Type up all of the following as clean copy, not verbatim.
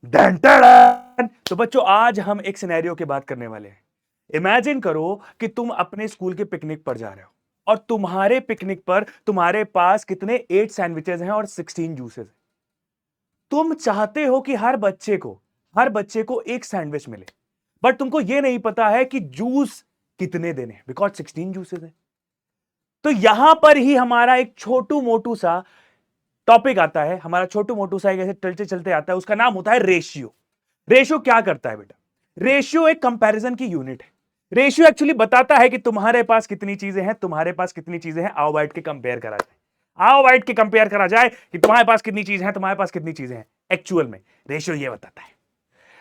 Done done. तो बच्चों आज हम एक सिनेरियो की बात करने वाले हैं। इमेजिन करो कि तुम अपने स्कूल के पिकनिक पर जा रहे हो और तुम्हारे पिकनिक पर तुम्हारे पास कितने 8 सैंडविचेस हैं और 16 जूसेस हैं। तुम चाहते हो कि हर बच्चे को एक सैंडविच मिले, बट तुमको यह नहीं पता है कि जूस कितने देने हैं, बिकॉज 16 जूसेस है। तो यहां पर ही हमारा एक छोटू मोटू सा टॉपिक आता है, हमारा छोटू मोटू सा एक ऐसे चलते चलते आता है, उसका नाम होता है रेशियो। रेशियो क्या करता है बेटा? रेशियो एक कंपैरिजन की यूनिट है। रेशियो एक्चुअली बताता है कि तुम्हारे पास कितनी चीजें हैं, तुम्हारे पास कितनी चीजें हैं, आओ बैठ के कंपेयर करा जाए। आओ बैठ के कंपेयर करा जाए कि तुम्हारे पास कितनी चीजें हैं, तुम्हारे पास कितनी चीजें हैं। एक्चुअल में रेशियो ये बताता है।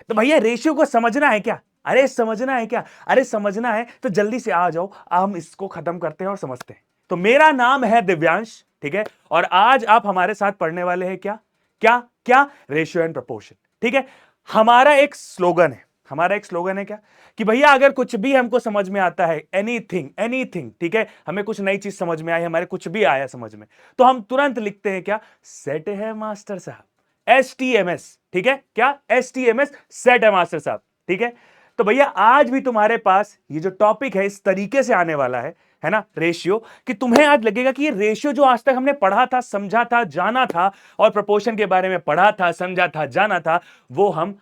तो भैया रेशियो को समझना है क्या? अरे समझना है क्या? अरे समझना है तो जल्दी से आ जाओ, हम इसको खत्म करते हैं और समझते हैं। तो मेरा नाम है दिव्यांश, ठीक है, और आज आप हमारे साथ पढ़ने वाले हैं क्या क्या क्या? रेशियो एंड प्रोपोर्शन, ठीक है। हमारा एक स्लोगन है क्या कि भैया अगर कुछ भी हमको समझ में आता है, एनीथिंग एनीथिंग, ठीक है, हमें कुछ नई चीज समझ में आई, हमारे कुछ भी आया समझ में, तो हम तुरंत लिखते हैं क्या? सेट है मास्टर साहब, STMS, ठीक है, क्या? STMS, सेट है मास्टर साहब, ठीक है। तो भैया आज भी तुम्हारे पास ये जो टॉपिक है इस तरीके से आने वाला है ना, रेशियो, कि तुम्हें आज लगेगा कि ये रेशियो जो आज तक हमने पढ़ा था, समझा था, जाना था, और प्रोपोर्शन के बारे में पढ़ा था, समझा था, जाना था, वो हम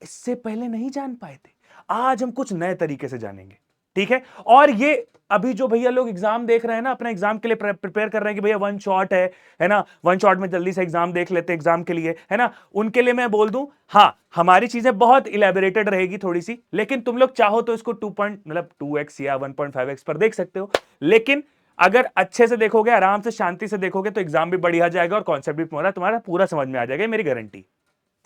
इससे पहले नहीं जान पाए थे। आज हम कुछ नए तरीके से जानेंगे, ठीक है। और ये अभी जो भैया लोग एग्जाम देख रहे हैं ना, अपने एग्जाम के लिए प्रिपेयर कर रहे हैं कि भैया वन शॉट है ना, वन शॉट में जल्दी से एग्जाम देख लेते हैं एग्जाम के लिए, है ना, उनके लिए मैं बोल दूं, हाँ हमारी चीजें बहुत इलेबोरेटेड रहेगी थोड़ी सी, लेकिन तुम लोग चाहो तो इसको 2x या 1.5x पर देख सकते हो। लेकिन अगर अच्छे से देखोगे, आराम से शांति से देखोगे, तो एग्जाम भी बढ़िया जाएगा और कॉन्सेप्ट भी तुम्हारा पूरा समझ में आ जाएगा, मेरी गारंटी,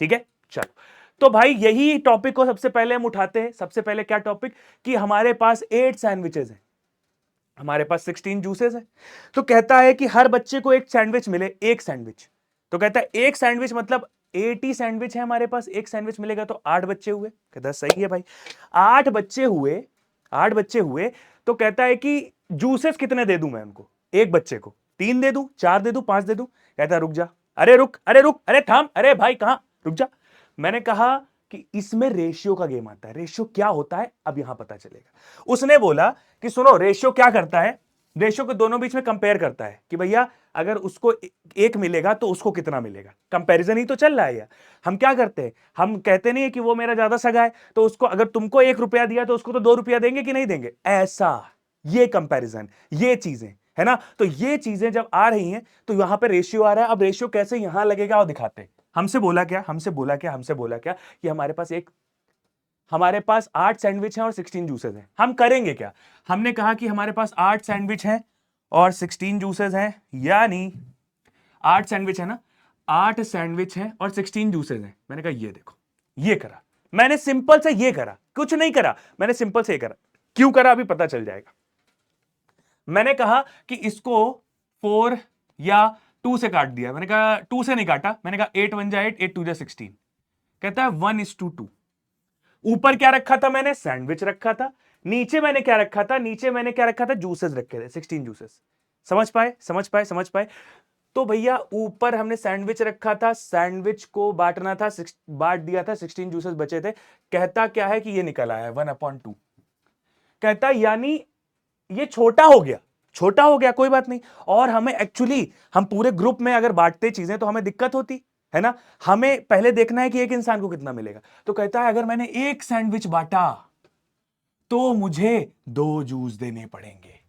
ठीक है। चलो, तो भाई यही टॉपिक को सबसे पहले हम उठाते हैं। सबसे पहले क्या टॉपिक? कि हमारे पास 8 सैंडविचेस हैं, हमारे पास 16 जूसेस है। तो कहता है कि हर बच्चे को एक सैंडविच मिले, एक सैंडविच। तो कहता है एक सैंडविच मतलब 80 सैंडविच है हमारे पास, एक सैंडविच मिलेगा तो 8 बच्चे हुए। कहता है सही है भाई, 8 बच्चे हुए, 8 बच्चे हुए। तो कहता है कि जूसेस कितने दे दूं मैं उनको? एक बच्चे को 3 दे दूं, 4 दे दूं, 5 दे दूं? कहता है रुक जा, अरे रुक, अरे रुक, अरे थाम, अरे भाई कहां, रुक जा। मैंने कहा कि इसमें रेशियो का गेम आता है। रेशियो क्या होता है अब यहां पता चलेगा। उसने बोला कि सुनो, रेशियो क्या करता है? रेशियो को दोनों बीच में कंपेयर करता है कि भैया अगर उसको एक मिलेगा तो उसको कितना मिलेगा। कंपैरिजन ही तो चल रहा है यार। हम क्या करते हैं, हम कहते नहीं है कि वो मेरा ज्यादा सगा है, तो उसको अगर तुमको 1 रुपया दिया तो उसको तो 2 रुपया देंगे कि नहीं देंगे, ऐसा। ये कंपैरिजन, ये चीजें, है ना। तो ये चीजें जब आ रही हैं तो यहां पे रेशियो आ रहा है। अब रेशियो कैसे यहां लगेगा और दिखाते हैं। हमसे बोला क्या कि हमारे पास 8 सैंडविच हैं और 16 जूसेस हैं। हम करेंगे क्या? हमने कहा कि हमारे पास 8 सैंडविच हैं और 16 जूसेस हैं, यानी 8 सैंडविच है ना, 8 सैंडविच हैं और 16 जूसेस हैं। मैंने कहा ये देखो, ये करा, मैंने सिंपल से ये करा, कुछ नहीं करा, मैंने सिंपल से ये करा। क्यों करा अभी पता चल जाएगा। मैंने कहा कि इसको 4 या 2 से काट दिया। मैंने कहा 2 से नहीं काटा, मैंने कहा 8 1 जा 8, 8 2 जा 16। कहता है 1:2। ऊपर क्या रखा था मैंने? सैंडविच रखा था। नीचे मैंने क्या रखा था? नीचे मैंने क्या रखा था? जूसेस रखे थे, 16 जूसेस। समझ पाए, समझ पाए, समझ पाए। तो भैया ऊपर हमने सैंडविच रखा था, सैंडविच को बांटना था, बांट दिया था, 16 जूसेस बचे थे। कहता क्या है कि ये निकल आया 1/2। कहता यानी ये छोटा हो गया, छोटा हो गया, कोई बात नहीं। और हमें एक्चुअली, हम पूरे ग्रुप में अगर बांटते चीजें तो हमें दिक्कत होती है ना। हमें पहले देखना है कि एक इंसान को कितना मिलेगा। तो कहता है अगर मैंने एक सैंडविच बांटा तो मुझे 2 जूस देने पड़ेंगे।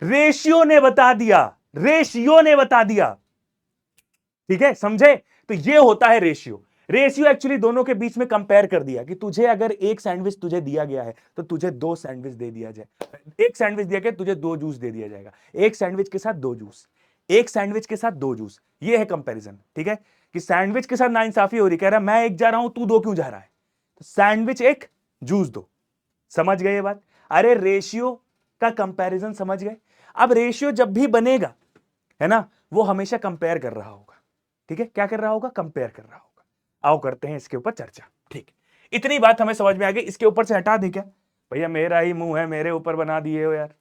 रेशियो ने बता दिया, रेशियो ने बता दिया, ठीक है, समझे। तो ये होता है रेशियो। रेशियो एक्चुअली दोनों के बीच में कंपेयर कर दिया कि तुझे अगर एक सैंडविच तुझे दिया गया है तो तुझे 2 सैंडविच दे दिया जाए। एक सैंडविच दिया गया, तुझे 2 जूस दे दिया जाएगा। एक सैंडविच के साथ 2 जूस, एक सैंडविच के साथ 2 जूस। ये है कंपैरिजन, ठीक है। कि सैंडविच के साथ नाइंसाफी हो रही, कह रहा मैं एक जा रहा हूं, तू 2 क्यों जा रहा है? तो सैंडविच एक, जूस 2। समझ गए ये बात? अरे रेशियो का कंपैरिजन समझ गए। अब रेशियो जब भी बनेगा, है ना, वो हमेशा कंपेयर कर रहा होगा, ठीक है। क्या कर रहा होगा? कंपेयर कर रहा होगा। आओ करते हैं इसके ऊपर चर्चा, ठीक। इतनी बात हमें समझ में आ गई, इसके ऊपर से हटा दे क्या? भैया मेरा ही मुंह है, मेरे ऊपर बना दिए हो यार।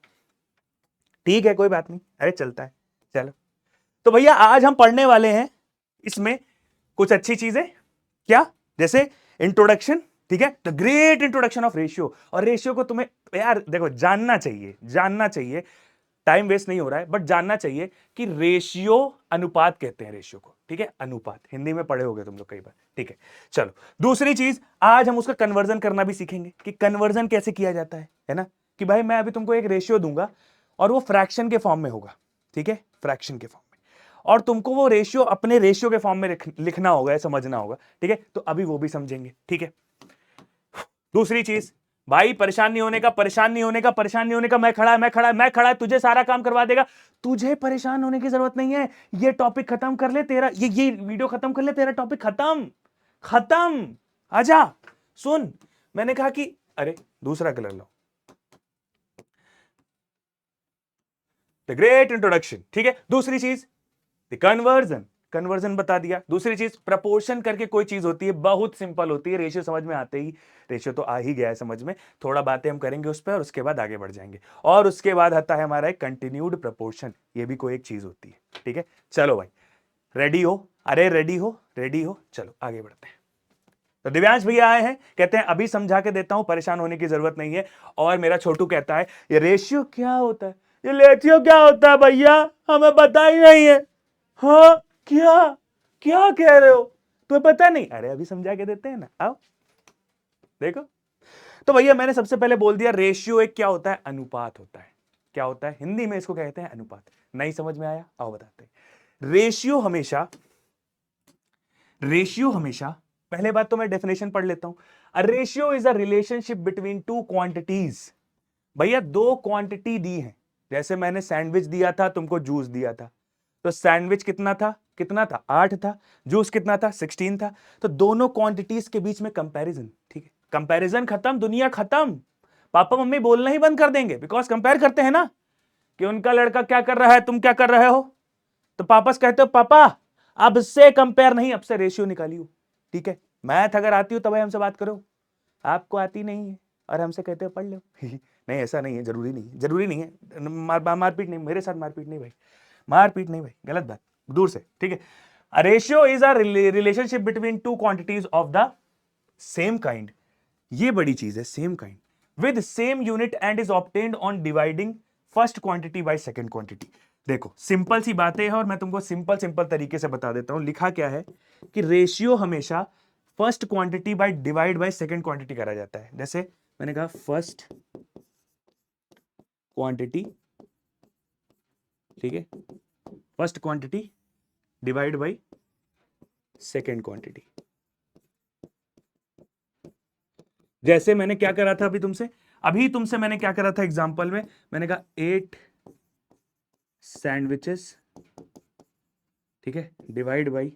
ठीक है कोई बात नहीं, अरे चलता है, चलो। तो भैया आज हम पढ़ने वाले हैं इसमें कुछ अच्छी चीजें क्या? जैसे इंट्रोडक्शन, ठीक है, the great introduction of ratio. और रेशियो को तुम्हें यार देखो जानना चाहिए, जानना चाहिए, टाइम वेस्ट नहीं हो रहा है, बट जानना चाहिए कि रेशियो, अनुपात कहते हैं रेशियो को, ठीक है, अनुपात, हिंदी में पढ़े होगे तुम लोग कई बार, ठीक है। चलो दूसरी चीज, आज हम उसका कन्वर्जन करना भी सीखेंगे कि कन्वर्जन कैसे किया जाता है ना, कि भाई मैं अभी तुमको एक रेशियो दूंगा और वो फ्रैक्शन के फॉर्म में होगा, ठीक है, फ्रैक्शन के फॉर्म में, और तुमको वो रेशियो अपने रेशियो के फॉर्म में लिखना होगा, समझना होगा, ठीक है, तो अभी वो भी समझेंगे, ठीक है। दूसरी चीज, भाई परेशान नहीं होने का, परेशान नहीं होने का, परेशान नहीं होने का, मैं खड़ा है, मैं खड़ा है, मैं खड़ा है, तुझे सारा काम करवा देगा, तुझे परेशान होने की जरूरत नहीं है। ये टॉपिक खत्म कर ले, तेरा ये वीडियो खत्म कर ले, तेरा टॉपिक खत्म, खत्म। आजा सुन, मैंने कहा कि अरे दूसरा colour low, the great introduction, ठीक है। दूसरी चीज द कन्वर्जन, कन्वर्जन बता दिया। दूसरी चीज प्रपोर्शन करके कोई चीज होती है, बहुत सिंपल होती है, रेशियो समझ में आते ही, रेशियो तो आ ही गया है समझ में, थोड़ा बातें हम करेंगे उस पर और उसके बाद आगे बढ़ जाएंगे। और उसके बाद आता है हमारा एक कंटिन्यूड प्रपोर्शन, ये भी कोई एक चीज होती है, ठीक है। चलो भाई रेडी हो? अरे रेडी हो, रेडी हो, चलो आगे बढ़ते हैं। तो दिव्यांश भैया आए हैं, कहते हैं अभी समझा के देता हूं, परेशान होने की जरूरत नहीं है। और मेरा छोटू कहता है ये रेशियो क्या होता है, ये रेशियो क्या होता है भैया, हमें पता ही नहीं है। हाँ क्या, क्या कह रहे हो, तुम्हें पता नहीं? अरे अभी समझा के देते हैं ना, आओ देखो। तो भैया मैंने सबसे पहले बोल दिया रेशियो एक क्या होता है, अनुपात होता है। क्या होता है हिंदी में, इसको कहते हैं अनुपात। नहीं समझ में आया, आओ बताते हैं। रेशियो हमेशा, पहले बात तो मैं डेफिनेशन पढ़ लेता हूं। A ratio is a relationship between two quantities. भैया दो क्वांटिटी दी है, जैसे मैंने सैंडविच दिया था, तुमको जूस दिया था, तो सैंडविच कितना था, कितना था, 8 था, जूस कितना था, 16 था। तो दोनों क्वांटिटीज के बीच में कंपैरिजन, ठीक है, कंपैरिजन खत्म, दुनिया खत्म। पापा मम्मी बोलना ही बंद कर देंगे, बिकॉज कंपेयर करते हैं ना, कि उनका लड़का क्या कर रहा है, तुम क्या कर रहे हो, तो पापा से कहते हो पापा अब से कंपेयर नहीं, अब से रेशियो निकालियो, ठीक है। मैथ अगर आती हो तब हमसे बात करो, आपको आती नहीं है और हमसे कहते हो पढ़ लो। नहीं ऐसा नहीं है, जरूरी नहीं है, जरूरी नहीं है, मारपीट नहीं, मेरे साथ मारपीट नहीं भाई, मारपीट नहीं भाई, गलत बात, दूर से, ठीक है। A ratio is a relationship between two quantities of the same kind, ये बड़ी चीज है, same kind with same unit and is obtained on dividing first quantity by second quantity. देखो सिंपल सी बातें है और मैं तुमको सिंपल सिंपल तरीके से बता देता हूं। लिखा क्या है कि रेशियो हमेशा first quantity by divide by second quantity करा जाता है। जैसे मैंने कहा फर्स्ट क्वांटिटी, ठीक है, first quantity divide by second quantity. जैसे मैंने क्या करा था अभी तुमसे मैंने क्या करा था एग्जांपल में, मैंने कहा 8 सैंडविचेस, ठीक है, divide by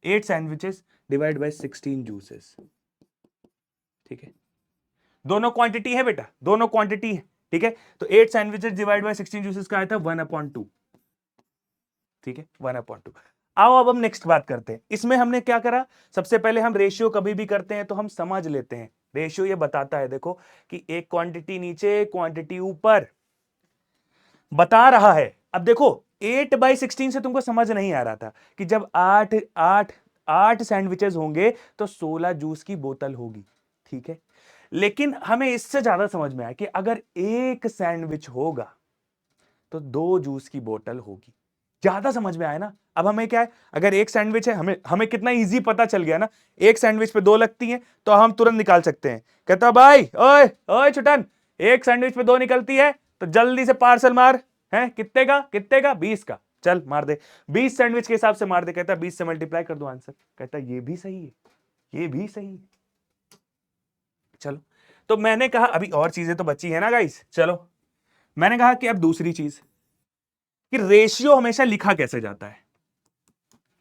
8 sandwiches divide by 16 juices, ठीक है। दोनों क्वांटिटी है बेटा, दोनों क्वांटिटी है, ठीक है। तो 8 सैंडविचेस डिवाइड बाय 16 जूसेस का आया था 1/2, ठीक है, 1/2। आओ अब हम नेक्स्ट बात करते हैं। इसमें हमने क्या करा, सबसे पहले हम रेशियो कभी भी करते हैं तो हम समझ लेते हैं। रेशियो ये बताता है देखो कि एक क्वांटिटी नीचे क्वांटिटी ऊपर बता रहा है। अब देखो 8/16 से तुमको समझ नहीं आ रहा था कि जब 8 सैंडविचेस होंगे तो 16 जूस की बोतल होगी, ठीक है। लेकिन हमें इससे ज्यादा समझ में आया कि अगर एक सैंडविच होगा तो 2 जूस की बोतल होगी। ज्यादा समझ में आया ना। अब हमें क्या है, अगर एक सैंडविच है, हमें हमें कितना इजी पता चल गया ना, एक सैंडविच पे 2 लगती हैं तो हम तुरंत निकाल सकते हैं। कहता भाई ओए ओए छुटन, एक सैंडविच पे 2 निकलती है तो जल्दी से पार्सल मार, है कितने का, कितने का, 20 का, चल मार दे, 20 सैंडविच के हिसाब से मार दे। कहता 20 से मल्टीप्लाई कर दो आंसर। कहता ये भी सही है, ये भी सही है। चलो तो मैंने कहा अभी और चीजें तो बची है ना गाइस। चलो मैंने कहा कि अब दूसरी चीज कि रेशियो हमेशा लिखा कैसे जाता है।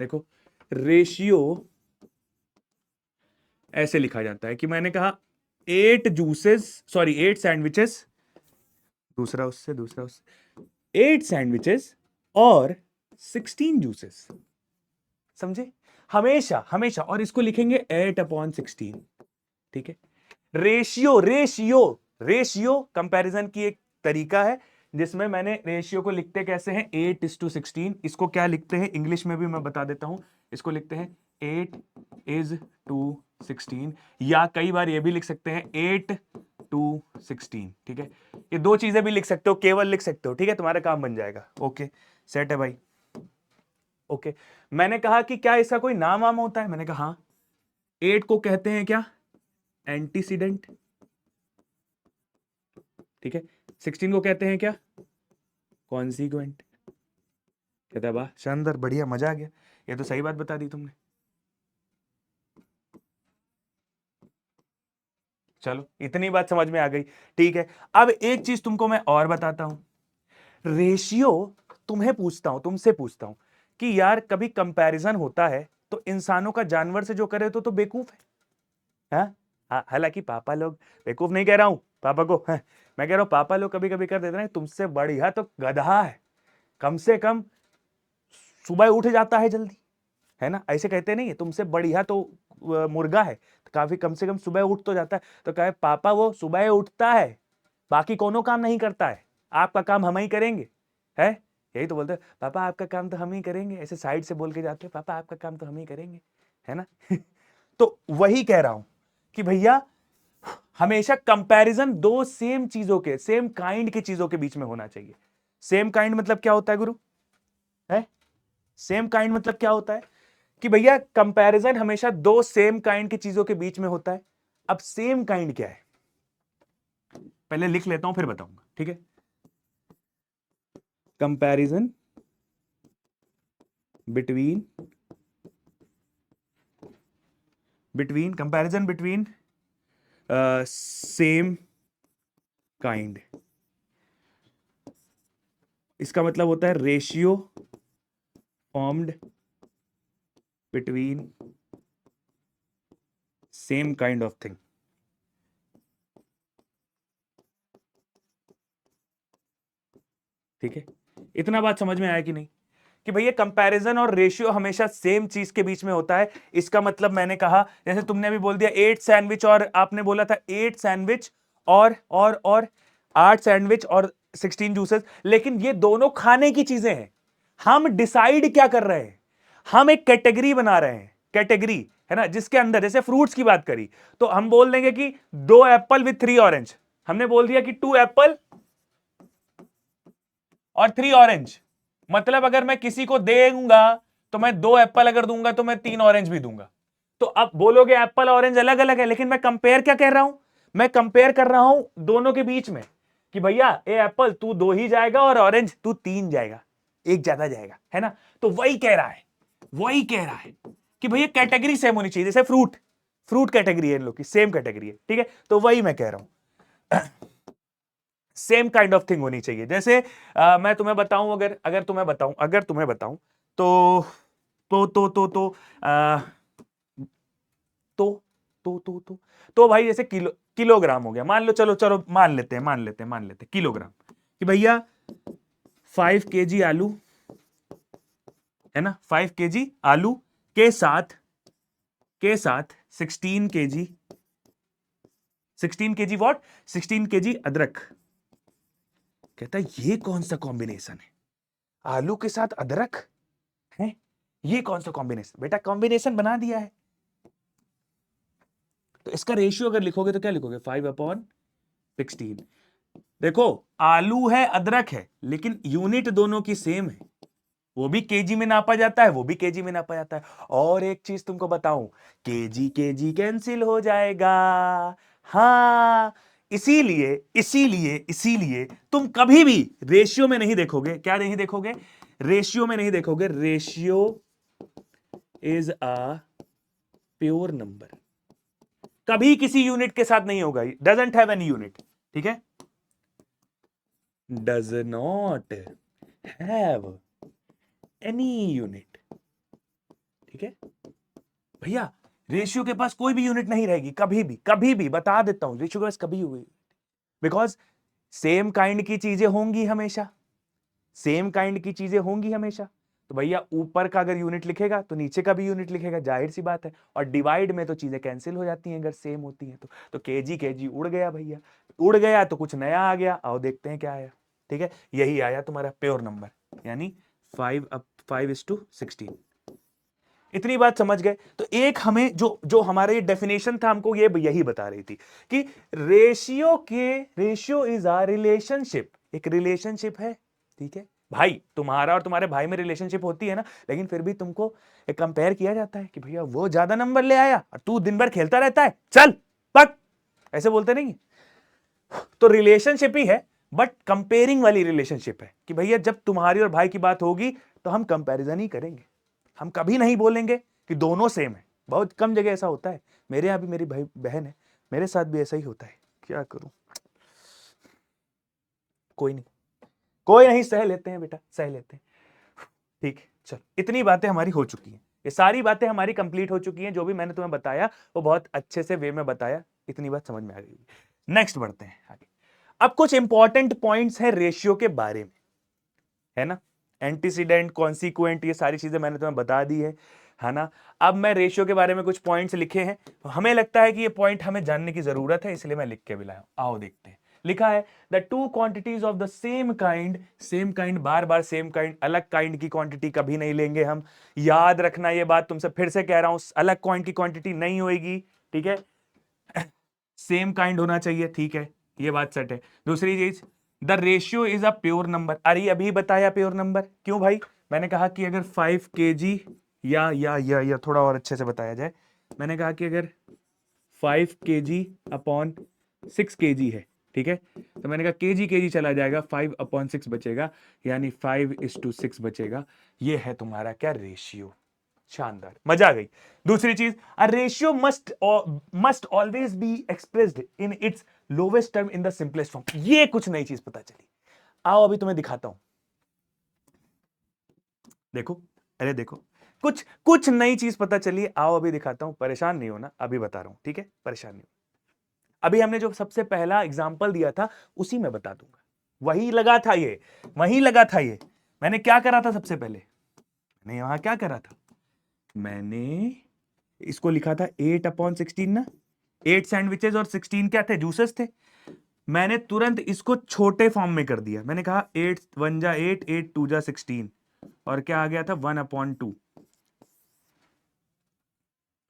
देखो रेशियो ऐसे लिखा जाता है कि मैंने कहा 8 सैंडविचेस, दूसरा उससे 8 सैंडविचेस और 16 जूसेस, समझे, हमेशा हमेशा। और इसको लिखेंगे 8/16, ठीक है। रेशियो रेशियो रेशियो कंपैरिजन की एक तरीका है जिसमें मैंने रेशियो को लिखते कैसे हैं, 8:16। इसको क्या लिखते हैं इंग्लिश में भी मैं बता देता हूं, इसको लिखते हैं 8 इज टू 16, या कई बार ये भी लिख सकते हैं 8 टू 16, ठीक है। ये दो चीजें भी लिख सकते हो, केवल लिख सकते हो, ठीक है, तुम्हारा काम बन जाएगा। ओके, सेट है भाई। ओके, मैंने कहा कि क्या इसका कोई नाम वाम होता है, मैंने कहा हाँ। 8 को कहते हैं क्या, एंटीसीडेंट, ठीक है। 16 को कहते हैं क्या, कॉन्सिक्वेंट। कहता है वाह शानदार, बढ़िया, मजा आ गया, ये तो सही बात बता दी तुमने। चलो इतनी बात समझ में आ गई, ठीक है। अब एक चीज तुमको मैं और बताता हूं, रेशियो, तुम्हें पूछता हूं, तुमसे पूछता हूं कि यार कभी कंपैरिजन होता है तो इंसानों का जानवर से जो करे तो बेवकूफ है, हाँ? हालांकि पापा लोग, बेवकूफ नहीं कह रहा हूं पापा को, हाँ, मैं कह रहा हूं पापा लोग कभी कभी कर देते हैं, तुमसे बढ़िया तो गधा है, कम से कम सुबह उठ जाता है जल्दी, है ना, ऐसे कहते नहीं है, तुमसे बढ़िया तो मुर्गा है, तो काफी कम से कम सुबह उठ तो जाता है, तो कहे पापा वो सुबह उठता है, बाकी कोनो काम नहीं करता है, आपका काम हम ही करेंगे, है, यही तो बोलते हैं पापा आपका काम तो हम ही करेंगे, ऐसे साइड से बोल के जाते हैं पापा आपका काम तो हम ही करेंगे, है ना। तो वही कह रहा हूं कि भैया हमेशा कंपैरिजन दो सेम चीजों के, सेम काइंड की चीजों के बीच में होना चाहिए। सेम काइंड मतलब क्या होता है गुरु, है, सेम काइंड मतलब क्या होता है कि भैया कंपैरिजन हमेशा दो सेम काइंड की चीजों के बीच में होता है। अब सेम काइंड क्या है, पहले लिख लेता हूं फिर बताऊंगा, ठीक है। Comparison between comparison between same kind, इसका मतलब होता है ratio formed between same kind of thing, ठीक है। इतना बात समझ में आया कि नहीं, कि भैया कंपैरिजन और रेशियो हमेशा सेम चीज के बीच में होता है। इसका मतलब मैंने कहा, जैसे तुमने अभी बोल दिया 8 सैंडविच, और आपने बोला था 8 सैंडविच और 8 सैंडविच और 16 जूसेस, लेकिन ये दोनों खाने की चीजें हैं। हम डिसाइड क्या कर रहे हैं, हम एक कैटेगरी बना रहे हैं, कैटेगरी, है ना, जिसके अंदर जैसे फ्रूट्स की बात करी तो हम बोल देंगे कि 2 एप्पल विथ 3 ऑरेंज, हमने बोल दिया कि 2 एप्पल और 3 ऑरेंज, मतलब अगर मैं किसी को देऊंगा तो मैं 2 एप्पल अगर दूंगा तो मैं 3 ऑरेंज भी दूंगा। तो अब बोलोगे एप्पल ऑरेंज अलग अलग है, लेकिन मैं कंपेयर क्या कर रहा हूं, मैं कंपेयर कर रहा हूं दोनों के बीच में, कि भैया ए एप्पल तू 2 ही जाएगा और ऑरेंज तू 3 जाएगा, एक ज्यादा जाएगा, है ना। तो वही कह रहा है, वही कह रहा है कि भैया कैटेगरी सेम होनी चाहिए, जैसे फ्रूट, फ्रूट कैटेगरी है इन लोग की, सेम कैटेगरी है, ठीक है। तो वही मैं कह रहा हूं, सेम काइंड ऑफ थिंग होनी चाहिए। जैसे मैं तुम्हें बताऊं, अगर तुम्हें बताऊं, तो तो आ, तो तो भाई जैसे किलोग्राम हो गया, मान लो, चलो चलो मान लेते हैं किलोग्राम, कि भैया 5 kg आलू, है ना, 5 kg आलू के साथ 16 kg, 16 kg व्हाट, 16 kg अदरक। कहता है ये कौन सा कॉम्बिनेशन है, आलू के साथ अदरक है, ये कौन सा कॉम्बिनेशन, बेटा कॉम्बिनेशन बना दिया है। तो इसका रेशियो अगर लिखोगे तो क्या लिखोगे, 5/16। देखो आलू है अदरक है, लेकिन यूनिट दोनों की सेम है, वो भी केजी में नापा जाता है, वो भी केजी में नापा जाता है। और एक चीज तुमको बताऊं, केजी केजी कैंसिल हो जाएगा, हाँ, इसीलिए इसीलिए इसीलिए तुम कभी भी रेशियो में नहीं देखोगे, क्या नहीं देखोगे, रेशियो में नहीं देखोगे, ratio is a pure number, कभी किसी यूनिट के साथ नहीं होगा, डजंट हैव एनी यूनिट, ठीक है, does not have any unit, ठीक है भैया। रेशियो के पास कोई भी यूनिट नहीं रहेगी, कभी भी बता देता हूं, रेशियो के पास कभी हुई, बिकॉज सेम काइंड की चीजें होंगी हमेशा, सेम काइंड की चीजें होंगी हमेशा। तो भैया ऊपर का अगर यूनिट लिखेगा तो नीचे का भी यूनिट लिखेगा, जाहिर सी बात है। और डिवाइड में तो चीजें कैंसिल हो जाती हैं अगर सेम होती हैं तो केजी केजी उड़ गया भैया, उड़ गया तो कुछ नया आ गया, आओ देखते हैं क्या आया, ठीक है। यही आया तुम्हारा प्योर नंबर, यानी 5/16। इतनी बात समझ गए? तो एक हमें जो जो हमारे डेफिनेशन था हमको ये यही बता रही थी कि रेशियो इज अ रिलेशनशिप, एक रिलेशनशिप है, ठीक है भाई, तुम्हारा और तुम्हारे भाई में रिलेशनशिप होती है ना, लेकिन फिर भी तुमको एक कंपेयर किया जाता है कि भैया वो ज्यादा नंबर ले आया और तू दिन भर खेलता रहता है, चल पक, ऐसे बोलते नहीं? तो रिलेशनशिप ही है, बट कंपेयरिंग वाली रिलेशनशिप है कि भैया जब तुम्हारी और भाई की बात होगी तो हम कंपैरिजन ही करेंगे, हम कभी नहीं बोलेंगे कि दोनों सेम है। बहुत कम जगह ऐसा होता है, मेरे यहां भी मेरी भाई बहन है, मेरे साथ भी ऐसा ही होता है, क्या करूं, कोई नहीं, कोई नहीं, सह लेते हैं बेटा, सह लेते हैं, ठीक है। चल, इतनी बातें हमारी हो चुकी हैं, ये सारी बातें हमारी कंप्लीट हो चुकी हैं, जो भी मैंने तुम्हें बताया वो बहुत अच्छे से वे में बताया, इतनी बात समझ में आ गई। नेक्स्ट बढ़ते हैं आगे। अब कुछ इंपॉर्टेंट पॉइंट्स हैं रेशियो के बारे में, है ना, एंटीसीडेंट, कॉन्सिक्वेंट, ये सारी चीजें मैंने तुम्हें बता दी है ना। अब मैं रेशियो के बारे में कुछ पॉइंट्स लिखे हैं, हमें लगता है कि ये पॉइंट हमें जानने की जरूरत है, इसलिए मैं लिख के भी लाया हूं। आओ देखते हैं। लिखा है the two quantities of the same kind, bar bar same kind, अलग काइंड की क्वांटिटी कभी नहीं लेंगे हम, याद रखना ये बात, तुमसे फिर से कह रहा हूं, अलग काइंड की क्वांटिटी नहीं होगी, ठीक है, सेम काइंड होना चाहिए, ठीक है, ये बात सेट है। दूसरी चीज, the ratio is a pure number, अरे अभी बताया प्योर नंबर, क्यों भाई, मैंने कहा कि अगर 5 kg या थोड़ा और अच्छे से बताया जाए, मैंने कहा कि अगर 5 kg अपॉन 6 kg है, ठीक है, तो मैंने कहा kg चला जाएगा, 5/6 बचेगा, यानी 5:6 बचेगा, ये है तुम्हारा क्या, रेशियो। शानदार, मजा आ गई। दूसरी चीज, a ratio must always be expressed in its lowest term in the simplest form, ये कुछ नई चीज पता चली। आओ अभी तुम्हें दिखाता हूं, देखो, अरे देखो, कुछ कुछ नई चीज पता चली, आओ अभी दिखाता हूं, परेशान नहीं होना, अभी बता रहा हूं, ठीक है, परेशान नहीं। अभी हमने जो सबसे पहला एग्जाम्पल दिया था उसी में बता दूंगा, वही लगा था ये, वही लगा था ये। मैंने क्या करा था सबसे पहले, मैंने यहां क्या करा था, मैंने इसको लिखा था 8/16 ना, 8 सैंडविचेस और 16 क्या थे, जूसेस थे। मैंने तुरंत इसको छोटे फॉर्म में कर दिया, मैंने कहा 8 1 जा 8, 8 2 जा 16, और क्या आ गया था, 1/2।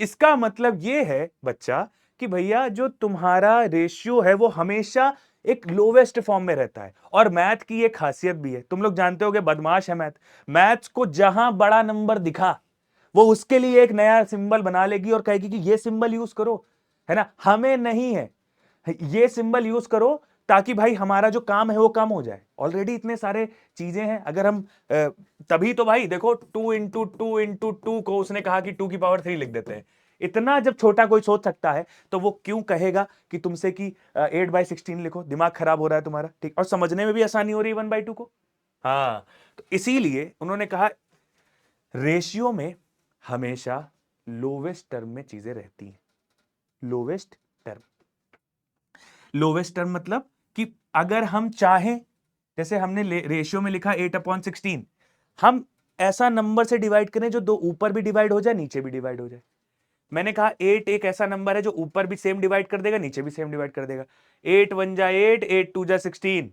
इसका मतलब ये है बच्चा कि भैया जो तुम्हारा रेशियो है वो हमेशा एक लोवेस्ट फॉर्म में रहता है, और मैथ की एक खासियत भी है, तुम लोग जानते होगे, बदमाश है मैथ, मैथ्स को जहां बड़ा नंबर दिखा वो उसके लिए एक नया सिंबल बना लेगी और कहेगी कि ये सिंबल यूज करो, है ना, हमें नहीं है, ये सिंबल यूज करो ताकि भाई हमारा जो काम है वो कम हो जाए, ऑलरेडी इतने सारे चीजें हैं, अगर हम तभी तो भाई देखो 2 × 2 × 2 को उसने कहा कि 2⁻³ लिख देते हैं, इतना जब छोटा कोई सोच सकता है तो वो क्यों कहेगा कि तुमसे कि 8/16 लिखो, दिमाग खराब हो रहा है तुम्हारा, ठीक, और समझने में भी आसानी हो रही है 1/2 को, हाँ, तो इसीलिए उन्होंने कहा रेशियो में हमेशा लोवेस्ट टर्म में चीजें रहती हैं, लोवेस्ट टर्म, लोवेस्ट टर्म मतलब कि अगर हम चाहें, जैसे हमने रेशियो में लिखा 8/16, हम ऐसा नंबर से डिवाइड करें जो दो ऊपर भी डिवाइड हो जाए नीचे भी डिवाइड हो जाए, मैंने कहा 8 एक ऐसा नंबर है जो ऊपर भी सेम डिवाइड कर देगा नीचे भी सेम डिवाइड कर देगा, 8 1 जा 8, 8 2 जा 16,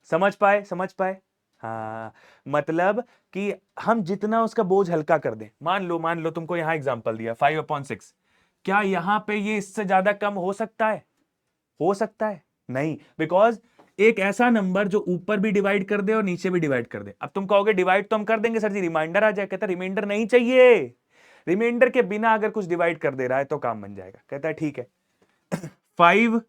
समझ पाए, समझ पाए, हाँ, मतलब कि हम जितना उसका बोझ हल्का कर दें, मान लो तुमको यहां एग्जांपल दिया 5/6, क्या यहां पे ये इससे ज्यादा कम हो सकता है, हो सकता है नहीं, बिकॉज एक ऐसा नंबर जो ऊपर भी डिवाइड कर दे और नीचे भी डिवाइड कर दे, अब तुम कहोगे डिवाइड तो हम कर देंगे सर जी, रिमाइंडर आ जाए, कहता रिमाइंडर नहीं चाहिए, रिमाइंडर के बिना अगर कुछ डिवाइड कर दे रहा है तो काम बन जाएगा, कहता है ठीक है 5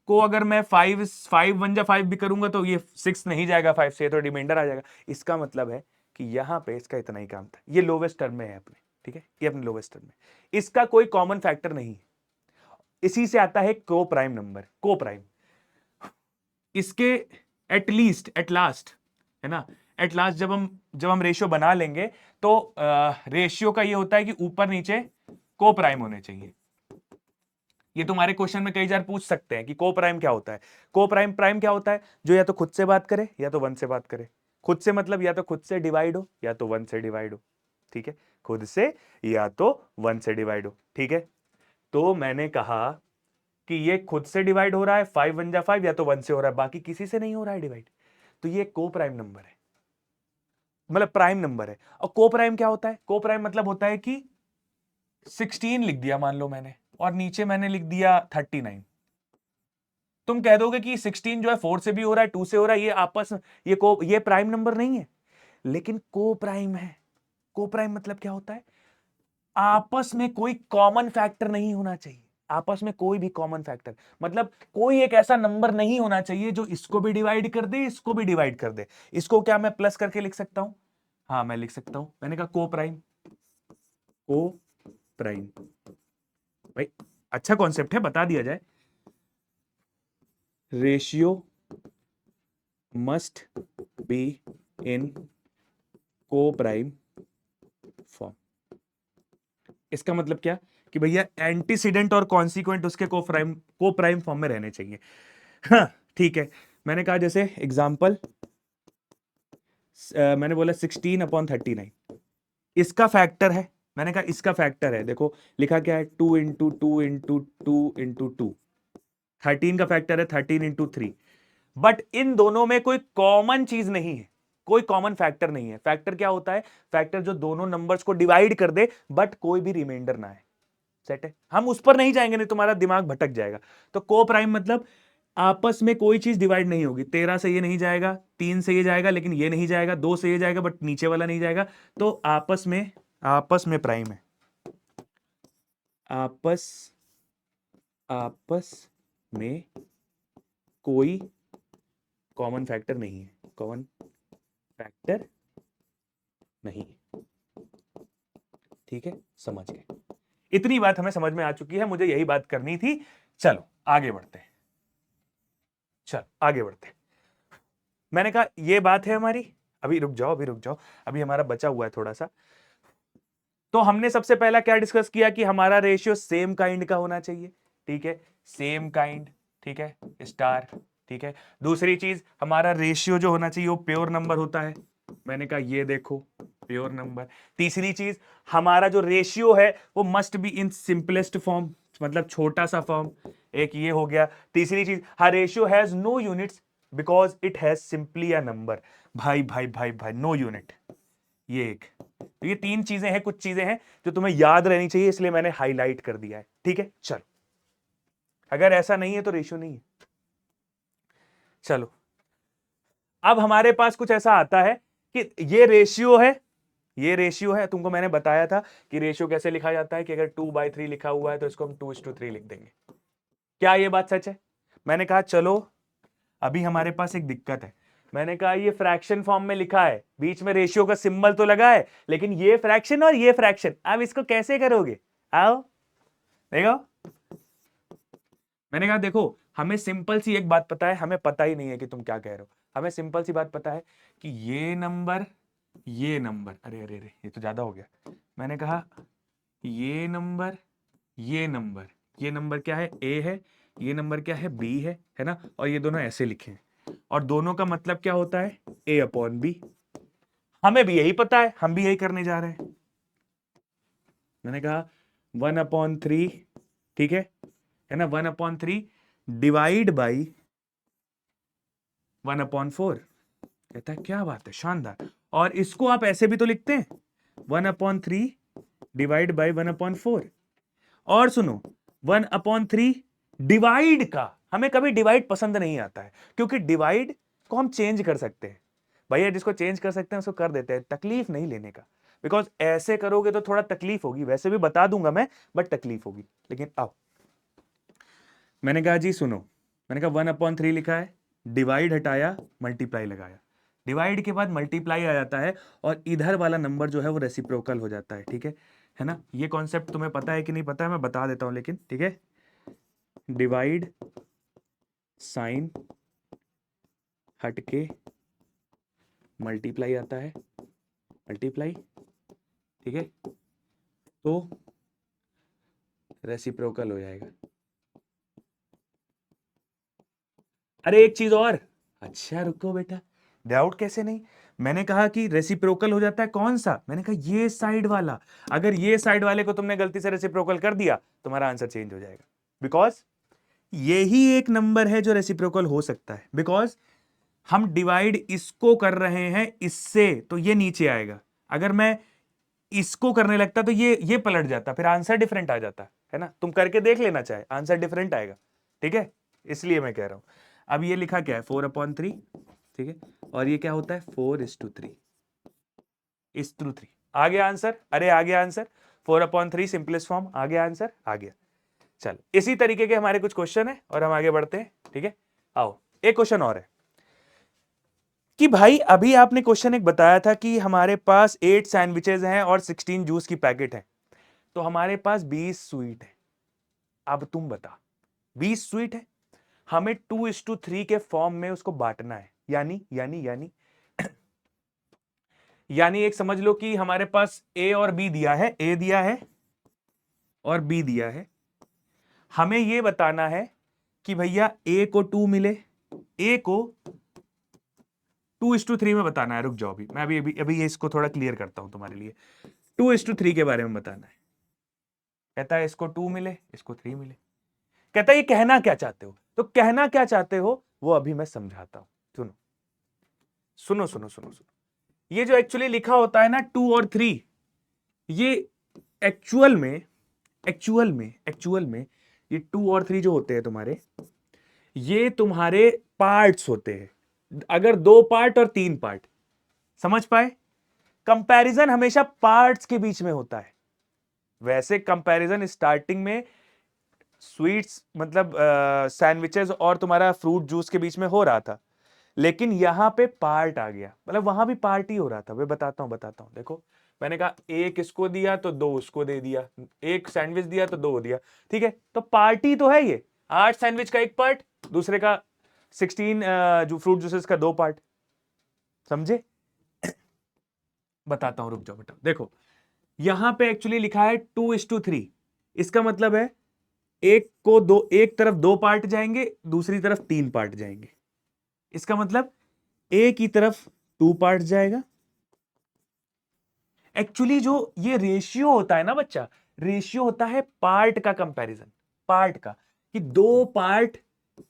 को अगर मैं 5 1 जा 5 भी करूंगा तो ये 6 नहीं जाएगा 5 से, तो रिमाइंडर आ जाएगा, इसका मतलब है कि यहां पे इसका इतना ही काम था, ये लोवेस्ट टर्म में है अपने, ठीक है, ये अपने लोवेस्ट टर्म में, इसका कोई कॉमन फैक्टर नहीं है, इसी से आता है को प्राइम नंबर, को प्राइम, इसके एटलीस्ट एट लास्ट, है ना, एट लास्ट जब हम रेशियो बना लेंगे तो रेशियो का ये होता है कि ऊपर नीचे को प्राइम होने चाहिए, ये तुम्हारे क्वेश्चन में कई बार पूछ सकते हैं कि को प्राइम क्या होता है, को प्राइम प्राइम क्या होता है, जो या तो खुद से बात करे या तो 1 से बात करे, खुद से मतलब या तो खुद से डिवाइड हो या तो 1 से डिवाइड हो, ठीक है, खुद से या तो 1 से डिवाइड हो, ठीक है, तो मैंने कहा कि ये खुद से डिवाइड हो रहा है, 5 1 जा 5, या तो 1 से हो रहा है, बाकी किसी से नहीं हो रहा है डिवाइड, तो ये को प्राइम नंबर है, मतलब प्राइम नंबर है। और को प्राइम क्या होता है, को प्राइम मतलब होता है कि 16 लिख दिया मान लो मैंने, और नीचे मैंने लिख दिया 39। तुम कह दोगे कि 16 जो है 4 से भी हो रहा है, 2 से हो रहा है, ये आपस ये प्राइम नंबर नहीं है, लेकिन को प्राइम है। को प्राइम मतलब क्या होता है? आपस में कोई कॉमन फैक्टर नहीं होना चाहिए, आपस में कोई भी कॉमन फैक्टर, मतलब कोई एक ऐसा नंबर नहीं होना चाहिए जो इसको भी डिवाइड कर दे, इसको भी डिवाइड कर दे। इसको क्या मैं प्लस करके लिख सकता हूं? हाँ मैं लिख सकता हूं, मैंने कहा को प्राइम। को प्राइम भाई अच्छा कॉन्सेप्ट है, बता दिया जाए। रेशियो मस्ट बी इन को प्राइम फॉर्म। इसका मतलब क्या कि भैया एंटीसीडेंट और कॉन्सिक्वेंट उसके को प्राइम फॉर्म में रहने चाहिए। हाँ ठीक है, मैंने कहा जैसे एग्जांपल, मैंने बोला 16/39 इसका फैक्टर है, मैंने कहा इसका फैक्टर है, देखो लिखा क्या है, 2 इंटू 2 इंटू 2 इंटू 2। 13 का फैक्टर है 13 इंटू 3। बट इन दोनों में कोई कॉमन चीज नहीं है, कोई कॉमन फैक्टर नहीं है। फैक्टर क्या होता है? फैक्टर जो दोनों नंबर्स को डिवाइड कर दे बट कोई भी रिमाइंडर ना है। सेट है, हम उस पर नहीं जाएंगे, नहीं तुम्हारा दिमाग भटक जाएगा। तो को प्राइम मतलब आपस में कोई चीज डिवाइड नहीं होगी। 13 से ये नहीं जाएगा, 3 से ये जाएगा लेकिन ये नहीं जाएगा, 2 से ये जाएगा बट नीचे वाला नहीं जाएगा। तो आपस में प्राइम है। आपस में कोई कॉमन फैक्टर नहीं है, कॉमन फैक्टर नहीं। ठीक है, समझ गए? इतनी बात हमें समझ में आ चुकी है, मुझे यही बात करनी थी। चलो आगे बढ़ते हैं, चलो आगे बढ़ते हैं। मैंने कहा ये बात है हमारी, अभी रुक जाओ, अभी हमारा बचा हुआ है थोड़ा सा। तो हमने सबसे पहला क्या डिस्कस किया कि हमारा रेशियो सेम काइंड का होना चाहिए। ठीक है, सेम काइंड, ठीक है, स्टार। ठीक है, दूसरी चीज हमारा रेशियो जो होना चाहिए वो प्योर नंबर होता है, मैंने कहा ये देखो प्योर नंबर। तीसरी चीज हमारा जो रेशियो है वो must be in simplest form, मतलब छोटा सा फॉर्म, एक ये हो गया। तीसरी चीज हर ratio has no units because it has simply a number. भाई भाई भाई भाई नो यूनिट, ये एक। तो ये तीन चीजें हैं, कुछ चीजें हैं जो तुम्हें याद रहनी चाहिए, इसलिए मैंने हाईलाइट कर दिया है। ठीक है, चलो अगर ऐसा नहीं है तो रेशियो नहीं है। चलो अब हमारे पास कुछ ऐसा आता है कि ये रेशियो है, ये रेशियो है। तुमको मैंने बताया था कि रेशियो कैसे लिखा जाता है, कि अगर 2/3 लिखा हुआ है तो इसको हम 2:3 लिख देंगे। क्या ये बात सच है? मैंने कहा चलो अभी हमारे पास एक दिक्कत है। मैंने कहा ये फ्रैक्शन फॉर्म में लिखा है, बीच में रेशियो का सिंबल तो लगा है, लेकिन ये फ्रैक्शन और ये फ्रैक्शन, अब इसको कैसे करोगे? आओ देखो। मैंने कहा देखो हमें सिंपल सी एक बात पता है, हमें पता ही नहीं है कि तुम क्या कह रहे हो। हमें सिंपल सी बात पता है कि ये नंबर, ये नंबर, अरे अरे अरे ये तो ज्यादा हो गया। मैंने कहा ये नंबर, ये नंबर, ये नंबर क्या है? ए है, ये नंबर क्या है? बी है ना, और ये दोनों ऐसे लिखे हैं, और दोनों का मतलब क्या होता है? A/B। हमें भी यही पता है, हम भी यही करने जा रहे हैं। मैंने कहा 1/3, ठीक है ना, 1/3 डिवाइड बाई 1/4। कहता है क्या बात है, शानदार। और इसको आप ऐसे भी तो लिखते हैं, 1/3 डिवाइड बाई 1/4। और सुनो 1/3 डिवाइड का, हमें कभी डिवाइड पसंद नहीं आता है, क्योंकि डिवाइड को हम चेंज कर सकते हैं। भैया जिसको चेंज कर सकते हैं उसको कर देते हैं, तकलीफ नहीं लेने का। बिकॉज ऐसे करोगे तो थोड़ा तकलीफ होगी, वैसे भी बता दूंगा मैं, बट तकलीफ होगी। लेकिन आओ, मैंने कहा जी सुनो, मैंने कहा 1/3 लिखा है, डिवाइड हटाया, मल्टीप्लाई लगाया, डिवाइड के बाद मल्टीप्लाई आ जाता है, और इधर वाला नंबर जो है वो रेसिप्रोकल हो जाता है। ठीक है ना? ये कॉन्सेप्ट तुम्हें पता है कि नहीं पता है, मैं बता देता हूं लेकिन। ठीक है, डिवाइड साइन हटके मल्टीप्लाई आता है, मल्टीप्लाई, ठीक है, तो रेसिप्रोकल हो जाएगा। अरे एक चीज और, अच्छा रुको बेटा, डाउट कैसे नहीं? मैंने कहा कि रेसिप्रोकल हो जाता है, कौन सा? मैंने कहा ये साइड वाला। अगर ये साइड वाले को तुमने गलती से रेसिप्रोकल कर दिया, तुम्हारा आंसर चेंज हो जाएगा। बिकॉज ये ही एक नंबर है जो रेसिप्रोकल हो सकता है, बिकॉज हम डिवाइड इसको कर रहे हैं इससे, तो ये नीचे आएगा। अगर मैं इसको करने लगता तो ये पलट जाता, फिर आंसर डिफरेंट आ जाता है ना। तुम करके देख लेना चाहे, आंसर डिफरेंट आएगा, ठीक है, इसलिए मैं कह रहा हूं। अब ये लिखा क्या है 4/3, ठीक है, और ये क्या होता है 4:3 आ गया आंसर। अरे आ गया आंसर, 4/3 सिंपलेस्ट फॉर्म, आ गया आंसर, आ गया। चल इसी तरीके के हमारे कुछ क्वेश्चन है और हम आगे बढ़ते हैं, ठीक है। आओ एक क्वेश्चन और है कि भाई अभी आपने क्वेश्चन एक बताया था कि हमारे पास 8 सैंडविचेस हैं और 16 जूस की पैकेट है, तो हमारे पास 20 स्वीट है। अब तुम बता, 20 स्वीट है, हमें 2:3 के फॉर्म में उसको बांटना है, यानी यानी यानी यानी एक समझ लो कि हमारे पास ए और बी दिया है, ए दिया है और बी दिया है। हमें यह बताना है कि भैया ए को 2 मिले, ए को 2:3 में बताना है। रुक जाओ, अभी मैं अभी ये इसको थोड़ा क्लियर करता हूं तुम्हारे लिए। 2:3 के बारे में बताना है। कहता है इसको 2 मिले, इसको 3 मिले। कहता है ये कहना क्या चाहते हो, तो कहना क्या चाहते हो वो अभी मैं समझाता हूं। सुनो सुनो सुनो सुनो सुनो, ये जो एक्चुअली लिखा होता है ना 2 और 3, ये एक्चुअल में ये 2 और 3 जो होते हैं तुम्हारे, ये तुम्हारे पार्ट्स होते हैं। अगर 2 पार्ट और 3 पार्ट, समझ पाए, कंपैरिजन हमेशा पार्ट्स के बीच में होता है। वैसे कंपैरिजन स्टार्टिंग में स्वीट्स मतलब सैंडविचेस और तुम्हारा फ्रूट जूस के बीच में हो रहा था, लेकिन यहां पे पार्ट आ गया, मतलब वहां भी पार्ट ही हो रहा था। मैं बताता हूं देखो, मैंने कहा एक इसको दिया तो 2 उसको दे दिया, एक सैंडविच दिया तो 2 दिया, ठीक है, तो पार्टी तो है ये। 8 सैंडविच का 1 पार्ट, दूसरे का 16 जो फ्रूट जूसेस का 2 पार्ट, समझे। बताता हूं, रुक जाओ बेटा। देखो यहां पे एक्चुअली लिखा है 2:3, इसका मतलब है एक तरफ 2 पार्ट जाएंगे, दूसरी तरफ 3 पार्ट जाएंगे। इसका मतलब ए की तरफ 2 पार्ट जाएगा। एक्चुअली जो ये रेशियो होता है ना बच्चा, रेशियो होता है पार्ट का कंपैरिजन, पार्ट का, कि 2 पार्ट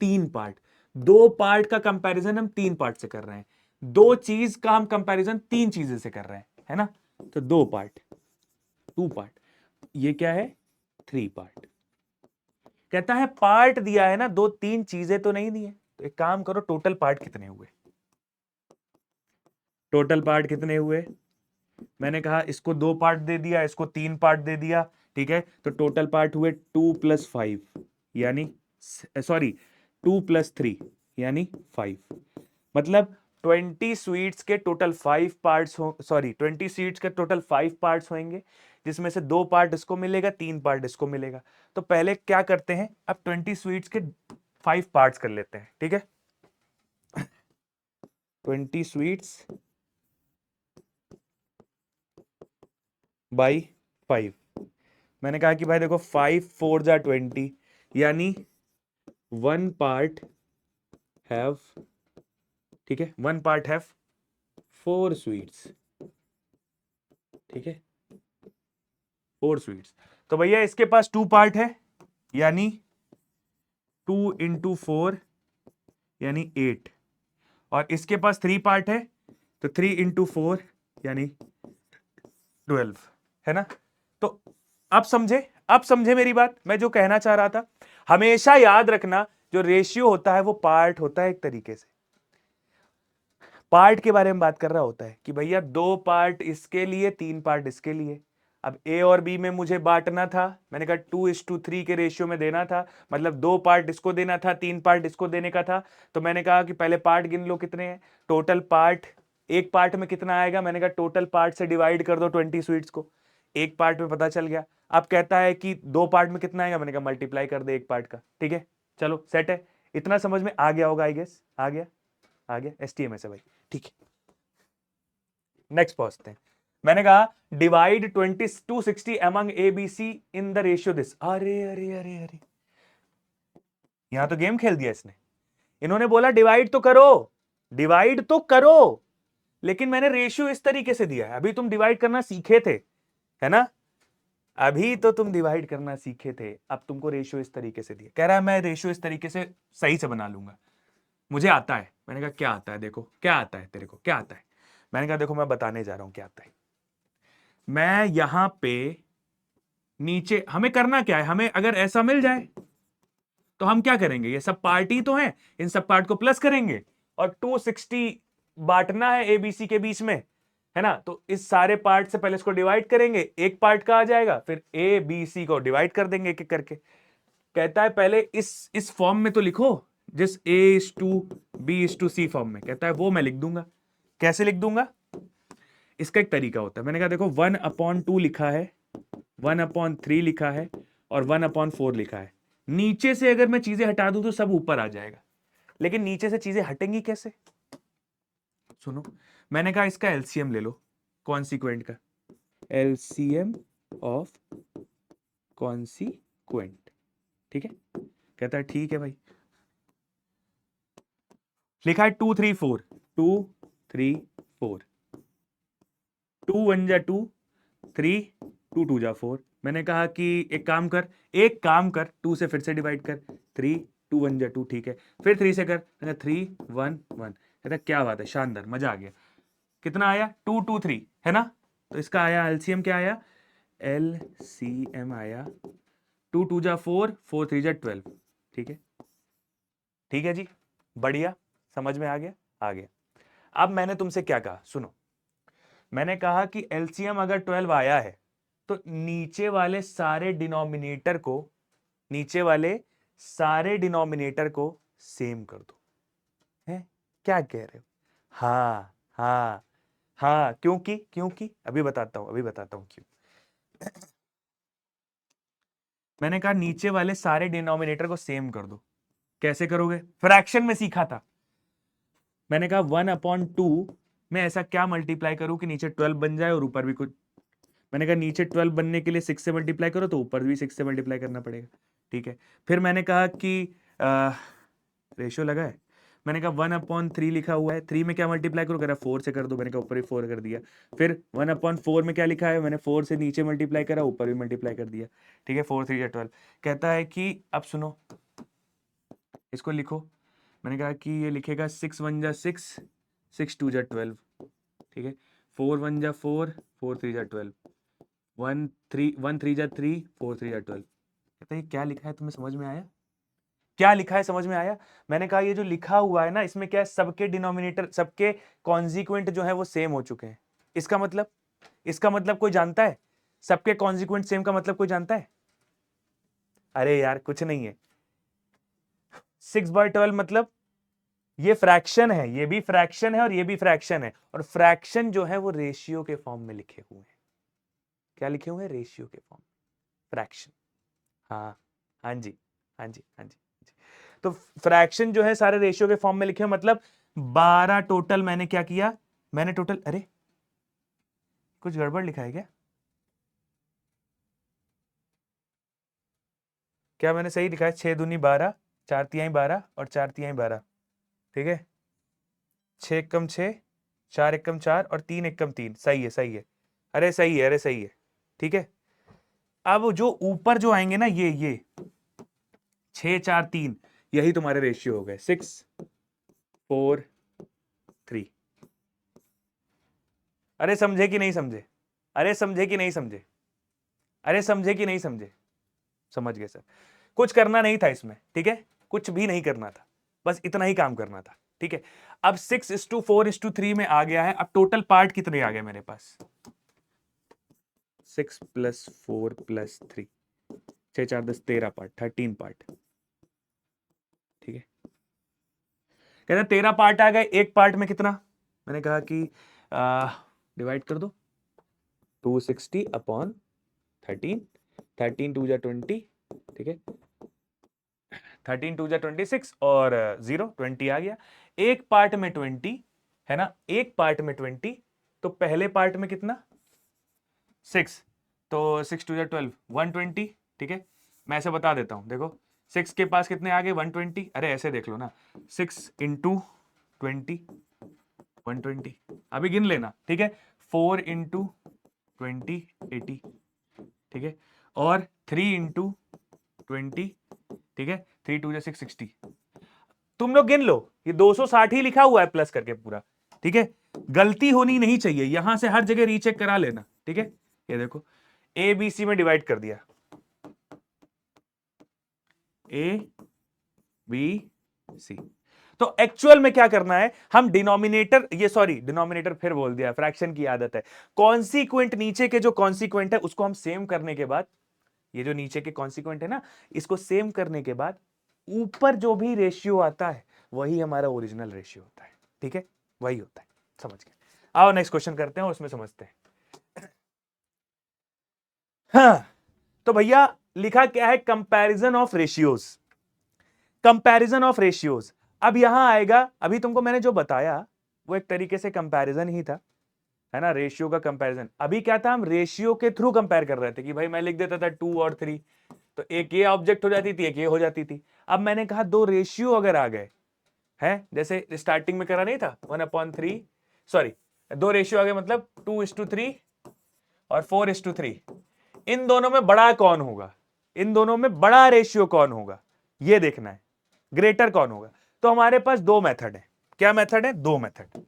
3 पार्ट, 2 पार्ट का कंपैरिजन हम 3 पार्ट से कर रहे हैं, 2 चीज का हम कंपैरिजन 3 चीजें से कर रहे हैं, है ना। तो 2 पार्ट 2 पार्ट, ये क्या है 3 पार्ट। कहता है पार्ट दिया है ना, 2-3 चीजें तो नहीं दी है, तो एक काम करो, टोटल पार्ट कितने हुए, टोटल पार्ट कितने हुए। मैंने कहा इसको 2 पार्ट दे दिया, इसको 3 पार्ट दे दिया, ठीक है, तो टोटल पार्ट हुए 2 + 5 यानी सॉरी 2 + 3 यानी 5। मतलब 20 स्वीट्स के टोटल 5 पार्ट्स हो, सॉरी 20 स्वीट्स के टोटल 5 पार्ट्स होंगे, जिसमें से 2 पार्ट इसको मिलेगा, 3 पार्ट इसको मिलेगा। तो पहले क्या करते हैं, अब 20 स्वीट्स के 5 पार्ट्स कर लेते हैं, ठीक है। 20 स्वीट्स बाई 5, मैंने कहा कि भाई देखो 5 4 जा 20, यानी 1 पार्ट हैव, ठीक है, 1 पार्ट हैव 4 स्वीट्स, ठीक है, 4 स्वीट्स। तो भैया इसके पास 2 पार्ट है, यानी 2 × 4 यानी 8, और इसके पास 3 पार्ट है, तो 3 × 4 यानी 12, है ना। तो अब समझे मेरी बात, मैं जो कहना चाह रहा था। हमेशा याद रखना, जो रेशियो होता है वो पार्ट होता है, एक तरीके से पार्ट के बारे में बात कर रहा होता है कि भैया 2 पार्ट इसके लिए, 3 पार्ट इसके लिए। अब ए और बी में मुझे बांटना था, मैंने कहा 2:3 के रेशियो में देना था, मतलब 2 पार्ट इसको देना था, 3 पार्ट इसको देने का था। तो मैंने कहा कि पहले पार्ट गिन लो कितने हैं, टोटल पार्ट एक पार्ट में कितना आएगा, मैंने कहा टोटल पार्ट से डिवाइड कर दो 20 स्वीट्स को, एक पार्ट में पता चल गया। अब कहता है कि 2 पार्ट में कितना आएगा, मैंने कहा मल्टीप्लाई कर दे एक पार्ट का, ठीक है। चलो सेट है, इतना समझ में आ गया होगा आई गेस, आ गया एसटीएमएस है भाई, ठीक है। नेक्स्ट पहुंचते हैं। मैंने कहा divide 260 among A B C in the ratio this. अरे अरे अरे अरे, यहां तो गेम खेल दिया इसने। इन्होंने बोला डिवाइड तो करो, डिवाइड तो करो, लेकिन मैंने रेशियो इस तरीके से दिया है। अभी तुम डिवाइड करना सीखे थे, है ना, अभी तो तुम डिवाइड करना सीखे थे, अब तुमको रेशियो इस तरीके से दिया। कह रहा है मैं रेशियो इस तरीके से सही से बना लूंगा, मुझे आता है। मैंने कहा क्या आता है, देखो क्या आता है तेरे को, क्या आता है। मैंने कहा देखो मैं बताने जा रहा हूं क्या आता है। मैं यहां पे नीचे, हमें करना क्या है, हमें अगर ऐसा मिल जाए तो हम क्या करेंगे, ये सब पार्ट ही तो है, इन सब पार्ट को प्लस करेंगे और 260 बांटना है एबीसी के बीच में, है ना। तो इस सारे पार्ट से पहले इसको डिवाइड करेंगे, एक पार्ट का आ जाएगा, फिर ए बी सी को डिवाइड कर देंगे एक एक करके। कहता है पहले इस फॉर्म में तो लिखो, जिस A is to B is to C form में, कहता है वो मैं लिख दूंगा। कैसे लिख दूंगा, इसका एक तरीका होता है। मैंने कहा देखो 1/2 लिखा है, 1/3 लिखा है और 1/4 लिखा है। नीचे से अगर मैं चीजें हटा दूं तो सब ऊपर आ जाएगा, लेकिन नीचे से चीजें हटेंगी कैसे, सुनो। मैंने कहा इसका एलसीएम ले लो, कॉन्सिक्वेंट का एलसीएम ऑफ कॉन्सिक्वेंट, ठीक है। कहता है ठीक है भाई। लिखा है 2 3 4, 2 3 4, 2 1 जा 2, 3 2 2 जा 4। मैंने कहा कि एक काम कर 2 से फिर से डिवाइड कर, 3 2 1 जा 2, ठीक है। फिर 3 से कर, 3 1 1। कहता क्या बात है, शानदार, मजा आ गया। कितना आया, 2 2 3, है ना। तो इसका आया एलसीएम, क्या आया, एलसीएम आया 2 2 जा 4, 4 3 जा 12, ठीक है। ठीक है जी, बढ़िया, समझ में आ गया, आ गया। अब मैंने तुमसे क्या कहा, सुनो। मैंने कहा कि एलसीएम अगर 12 आया है तो नीचे वाले सारे डिनोमिनेटर को सेम कर दो। है, क्या कह रहे हो, हाँ हाँ हाँ, क्योंकि अभी बताता हूं क्यों। मैंने कहा नीचे वाले सारे डिनोमिनेटर को सेम कर दो। कैसे करोगे, फ्रैक्शन में सीखा था। मैंने कहा 1/2 में ऐसा क्या मल्टीप्लाई करूं कि नीचे 12 बन जाए और ऊपर भी कुछ। मैंने कहा नीचे 12 बनने के लिए 6 से मल्टीप्लाई करो तो ऊपर भी 6 से मल्टीप्लाई करना पड़ेगा, ठीक है। फिर मैंने कहा कि रेशियो लगा है। मैंने कहा 1/3 लिखा हुआ है, 3 में क्या मल्टीप्लाई करो, कह रहा 4 से कर दो। मैंने कहा ऊपर भी 4 कर दिया। फिर 1/4 में क्या लिखा है, मैंने 4 से नीचे मल्टीप्लाई करा, ऊपर भी मल्टीप्लाई कर दिया, ठीक है। 4 3 12। कहता है कि अब सुनो, इसको लिखो। मैंने कहा कि ये लिखेगा 6 1 जा 6, 6 2 जा 12, ठीक है। 4 1 जा 4, 4 3 जा 12, 1 3 जा 3, 4 3 जा 12। कहता है क्या लिखा है, तुम्हें समझ में आया, क्या लिखा है समझ में आया। मैंने कहा ये जो लिखा हुआ है ना, इसमें क्या है, सबके डिनोमिनेटर, सबके कॉन्सिक्वेंट जो है वो सेम हो चुके हैं। इसका मतलब कोई जानता है, सबके कॉन्सिक्वेंट सेम का मतलब कोई जानता है। अरे यार कुछ नहीं है, 6/12 मतलब ये फ्रैक्शन है, ये भी फ्रैक्शन है और ये भी फ्रैक्शन है, और फ्रैक्शन जो है वो रेशियो के फॉर्म में लिखे हुए हैं। क्या लिखे हुए हैं, रेशियो के फॉर्म, फ्रैक्शन। हाँ हाँ जी, हाँ जी, हाँ जी, हाँ जी। तो फ्रैक्शन जो है सारे रेशियो के फॉर्म में लिखे, मतलब 12 टोटल। मैंने क्या किया, मैंने टोटल, अरे कुछ गड़बड़ लिखा है क्या, क्या मैंने सही लिखा है, 6 दूनी 12, 4 तिहाई 12 और 4 तिहाई 12, ठीक है। 6 एकम 6, 4 एकम 4 और 3 एकम 3, सही है सही है, अरे सही है, अरे सही है, ठीक है। अब जो ऊपर जो आएंगे ना, ये 6 4 3, यही तुम्हारे रेशियो हो गए, 6 4 3। अरे समझे कि नहीं समझे, अरे समझे कि नहीं समझे, अरे समझे कि नहीं समझे, समझ गए सर। कुछ करना नहीं था इसमें, ठीक है, कुछ भी नहीं करना था, बस इतना ही काम करना था, ठीक है। अब 6:4:3 में आ गया है। अब टोटल पार्ट कितने आ गए मेरे पास, 6 + 4 + 3, 6 4 10 13 पार्ट, 13 पार्ट, ठीक है। कहते 13 पार्ट आ गए। एक पार्ट में कितना, मैंने कहा कि डिवाइड कर दो, 260/13, 13 2 जा 20, ठीक है। 13 2 जा 26 और 0 20 आ गया। एक पार्ट में 20 है ना, एक पार्ट में 20, तो पहले पार्ट में कितना, 6, तो 6 2 जा 12, 120, ठीक है। मैं ऐसे बता देता हूं, देखो 6 के पास कितने आ गए, 120। अरे ऐसे देख लो ना, 6 × 20 120, अभी गिन लेना, ठीक है। 4 × 20 80, ठीक है। और 3 × 20, ठीक है। 3 2 जा 6 60। तुम लोग गिन लो, ये 260 ही लिखा हुआ है प्लस करके पूरा, ठीक है। गलती होनी नहीं चाहिए, यहां से हर जगह रीचेक करा लेना, ठीक है। ये देखो ए बी सी में डिवाइड कर दिया, ए बी सी। तो एक्चुअल में क्या करना है, हम डिनोमिनेटर, ये सॉरी डिनोमिनेटर फिर बोल दिया, फ्रैक्शन की आदत है। कॉन्सिक्वेंट, नीचे के जो कॉन्सिक्वेंट है उसको हम सेम करने के बाद, ये जो नीचे के कॉन्सिक्वेंट है ना, इसको सेम करने के बाद ऊपर जो भी रेशियो आता है वही हमारा ओरिजिनल रेशियो होता है। ठीक है, वही होता है, समझ गए। आओ नेक्स्ट क्वेश्चन करते हैं, उसमें समझते हैं। हाँ, तो भैया लिखा क्या है, comparison of ratios, comparison of ratios. अब यहां आएगा, अभी तुमको मैंने जो बताया वो एक तरीके से कंपैरिजन ही था, है ना, रेशियो का कंपैरिजन। अभी क्या था, हम रेशियो के थ्रू कंपेयर कर रहे थे कि भाई मैं लिख देता था 2 और 3, तो एक ये ऑब्जेक्ट हो जाती थी, एक ये हो जाती थी। अब मैंने कहा दो रेशियो अगर आ गए हैं, जैसे स्टार्टिंग में करा नहीं था 1/3, सॉरी दो रेशियो आ गए, मतलब 2:3 और 4:3, इन दोनों में बड़ा कौन होगा, इन दोनों में बड़ा रेशियो कौन होगा, ये देखना है, ग्रेटर कौन होगा। तो हमारे पास दो मेथड है, क्या मेथड है, दो मेथड।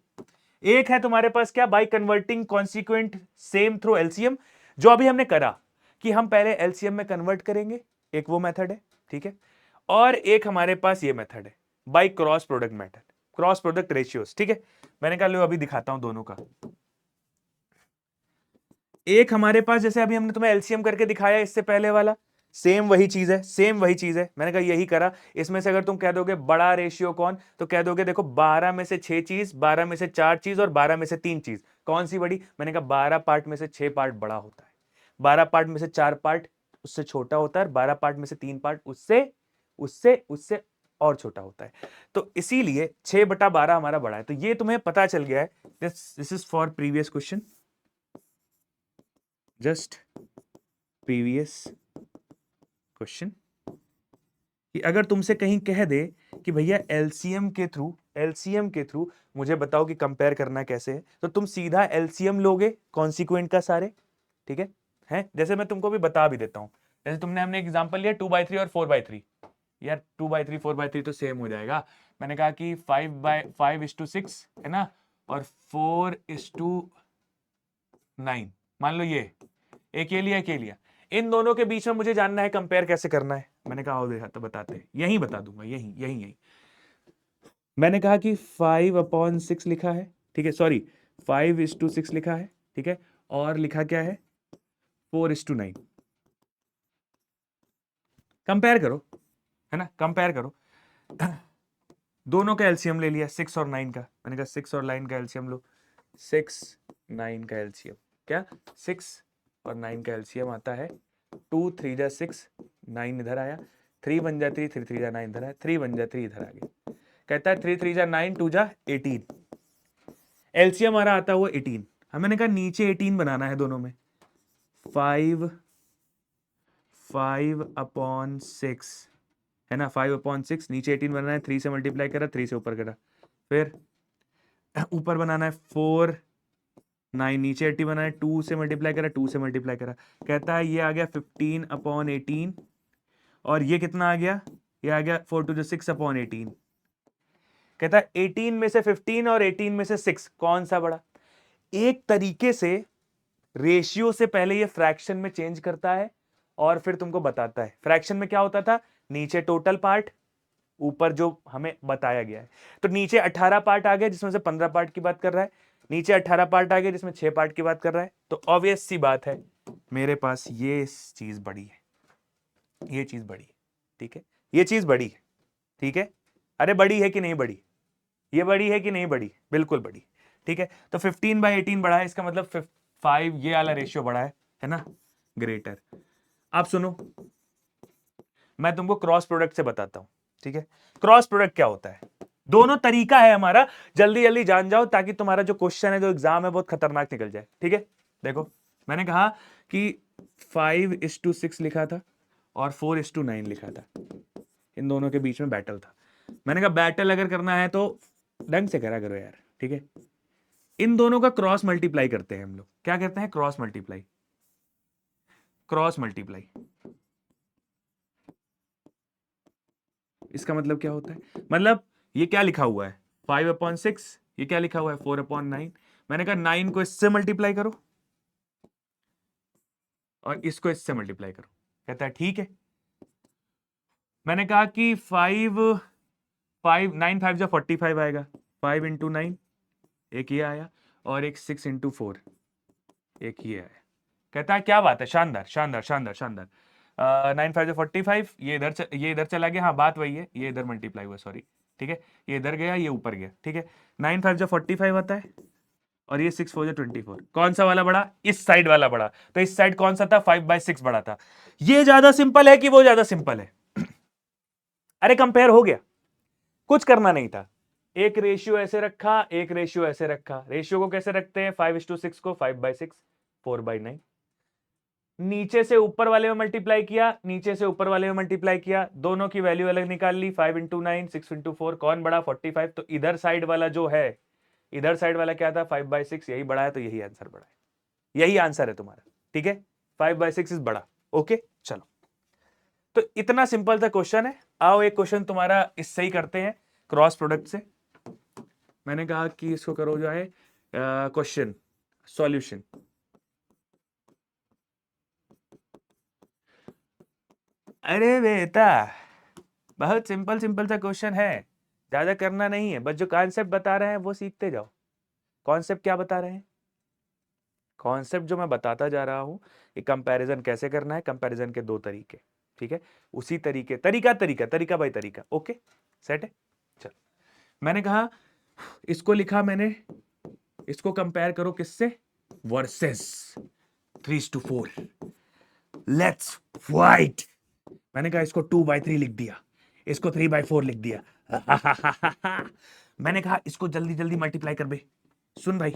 एक है तुम्हारे पास क्या, by converting consequent same through LCM, जो अभी हमने करा कि हम पहले एलसीएम में कन्वर्ट करेंगे, एक वो मेथड है, ठीक है। और एक हमारे पास ये मेथड है, by cross product method, cross product ratios, ठीक है। मैंने कहा लो अभी दिखाता हूं दोनों का। एक हमारे पास, जैसे अभी हमने तुम्हें एलसीएम करके दिखाया, इससे पहले वाला सेम वही चीज है, सेम वही चीज है, मैंने कहा यही करा। इसमें से अगर तुम कह दोगे बड़ा रेशियो कौन, तो कह दोगे देखो 12 में से 6 चीज, 12 में से 4 चीज और 12 में से 3 चीज, कौन सी बड़ी। मैंने कहा 12 पार्ट में से 6 पार्ट बड़ा होता है, 12 पार्ट में से 4 पार्ट उससे छोटा होता है, 12 पार्ट में से 3 पार्ट उससे उससे उससे और छोटा होता है। तो इसीलिए 6/12 हमारा बड़ा है। तो ये तुम्हें पता चल गया है, this is for previous question, just previous question, कि अगर तुमसे कहीं कह दे कि भैया एलसीएम के थ्रू मुझे बताओ कि कंपेयर करना कैसे है, तो तुम सीधा एलसीएम लोगे कॉन्सिक्वेंट का सारे, ठीक है जैसे मैं तुमको भी बता भी देता हूं, जैसे तुमने हमने एग्जांपल लिया 2/3 और 4/3, यार 2/3 4/3 तो सेम हो जाएगा। मैंने कहा कि 5/5:6 है ना, और 4:9, मान लो ये एक ये लिया, एक ये लिया, इन दोनों के बीच में मुझे जानना है कंपेयर कैसे करना है। मैंने कहा आओ देखा तो बताते हैं, यही बता दूंगा, यही यही यही। मैंने कहा कि 5/6 लिखा है, ठीक है, सॉरी 5:6 लिखा है, ठीक है, और लिखा क्या है 4:9। कंपेयर करो, है ना, कंपेयर करो। दोनों का एलसीएम ले लिया 6 और 9 का, मैंने कहा 6 और 9 का एलसीएम लो, 6 9 का एलसीएम क्या, 6 और 9 का एलसीएम आता है 2 3 जा 6, 9 इधर आया, 3 1 जा 3, 3 3 जा 9 इधर आया, 3 1 जा 3 इधर आ गया। कहता है 3 3 जा 9, 2 जा 18, एलसीएम हमारा आता हुआ 18। हम मैंने कहा नीचे 18 बनाना है दोनों में, 5/6 है ना, 5/6 नीचे 18 बनाना है, 3 से मल्टीप्लाई करा, 3 से ऊपर करा, फिर ऊपर बनाना है 4 9, नीचे 80 बनाना है, 2 से मल्टीप्लाई करा, 2 से मल्टीप्लाई करा, कहता है ये आ गया 15/18, और ये कितना आ गया, ये आ गया 4 2 6/18। कहता है 18 में से 15 और 18 में से 6 कौन सा बड़ा। एक तरीके से रेशियो से पहले ये फ्रैक्शन में चेंज करता है और फिर तुमको बताता है। फ्रैक्शन में क्या होता था, नीचे टोटल पार्ट, ऊपर जो हमें बताया गया है। तो नीचे 18 पार्ट आ गया जिसमें से 15 पार्ट की बात कर रहा है, नीचे 18 पार्ट आ गया जिसमें 6 पार्ट की बात कर रहा है। तो ऑब्वियस सी बात है मेरे पास ये चीज बड़ी है, ये चीज बड़ी है, ठीक है, ये चीज बड़ी है, ठीक है। अरे बड़ी है कि नहीं बड़ी, ये बड़ी है कि नहीं बड़ी, बिल्कुल बड़ी, ठीक है। तो 15/18 बड़ा है, इसका मतलब 5 ये वाला रेशियो बड़ा है ना, ग्रेटर। आप सुनो, मैं तुमको क्रॉस प्रोडक्ट से बताता हूं, ठीक है। क्रॉस प्रोडक्ट क्या होता है, दोनों तरीका है हमारा, जल्दी जल्दी जान जाओ ताकि तुम्हारा जो क्वेश्चन है, जो एग्जाम है, बहुत खतरनाक निकल जाए, ठीक है। देखो मैंने कहा कि 5:6 लिखा था और 4:9 लिखा था, इन दोनों के बीच में बैटल था। मैंने कहा बैटल अगर करना है तो ढंग से करा करो यार, ठीक है। इन दोनों का क्रॉस मल्टीप्लाई करते हैं हम लोग, क्या करते हैं, क्रॉस मल्टीप्लाई, क्रॉस मल्टीप्लाई। इसका मतलब क्या होता है, मतलब ये क्या लिखा हुआ है 5/6, ये क्या लिखा हुआ है 4/9। मैंने कहा 9 को इससे मल्टीप्लाई करो, और इसको इससे मल्टीप्लाई करो। कहता है ठीक है। मैंने कहा कि 9 5 जा 45 आएगा, 5 इंटू 9 एक ये आया, और एक 6 इंटू 4 एक ये आया। कहता है क्या बात है, शानदार शानदार शानदार शानदार। 9 5 45, ये इधर चला गया, हाँ बात वही है, ये इधर मल्टीप्लाई हुआ, सॉरी ठीक है, ये इधर गया ये ऊपर गया, ठीक है। 9 5 45 आता है, और ये 6 4 24। कौन सा वाला बड़ा? इस साइड वाला बड़ा। तो इस साइड कौन सा था? 5/6 बड़ा था। ये ज्यादा सिंपल है कि वो ज्यादा सिंपल है? अरे कंपेयर हो गया, कुछ करना नहीं था। एक रेशियो ऐसे रखा, एक रेशियो ऐसे रखा। रेशियो को कैसे रखते हैं? 5:6 को 5/6, 4/9। नीचे से ऊपर वाले में मल्टीप्लाई किया, नीचे से ऊपर वाले में मल्टीप्लाई किया, दोनों की वैल्यू अलग निकाल ली। 5 इंटू 9, 6 इंटू 4, कौन बड़ा? 45। तो इधर साइड वाला जो है, इधर साइड वाला क्या था? 5/6, यही बड़ा है, तो यही आंसर बड़ा है, यही आंसर है तुम्हारा, ठीक है। 5/6 इज बड़ा। ओके चलो, तो इतना सिंपल सा क्वेश्चन है। आओ एक क्वेश्चन तुम्हारा इससे ही करते हैं, क्रॉस प्रोडक्ट से। मैंने कहा कि इसको करो जो है क्वेश्चन सॉल्यूशन। अरे बेटा बहुत सिंपल सिंपल सा क्वेश्चन है, ज्यादा करना नहीं है, बस जो कॉन्सेप्ट बता रहे हैं वो सीखते जाओ। कॉन्सेप्ट क्या बता रहे हैं? कॉन्सेप्ट जो मैं बताता जा रहा हूं कि कंपैरिजन कैसे करना है, कंपैरिजन के दो तरीके, ठीक है। उसी तरीका बाय तरीका। ओके सेट है। चल, मैंने कहा इसको लिखा मैंने, इसको कंपेयर करो किससे? वर्सेस 3:4। Let's fight. मैंने कहा इसको 2/3 लिख दिया, इसको 3/4 लिख दिया। मैंने कहा इसको जल्दी जल्दी मल्टीप्लाई कर बे। सुन भाई,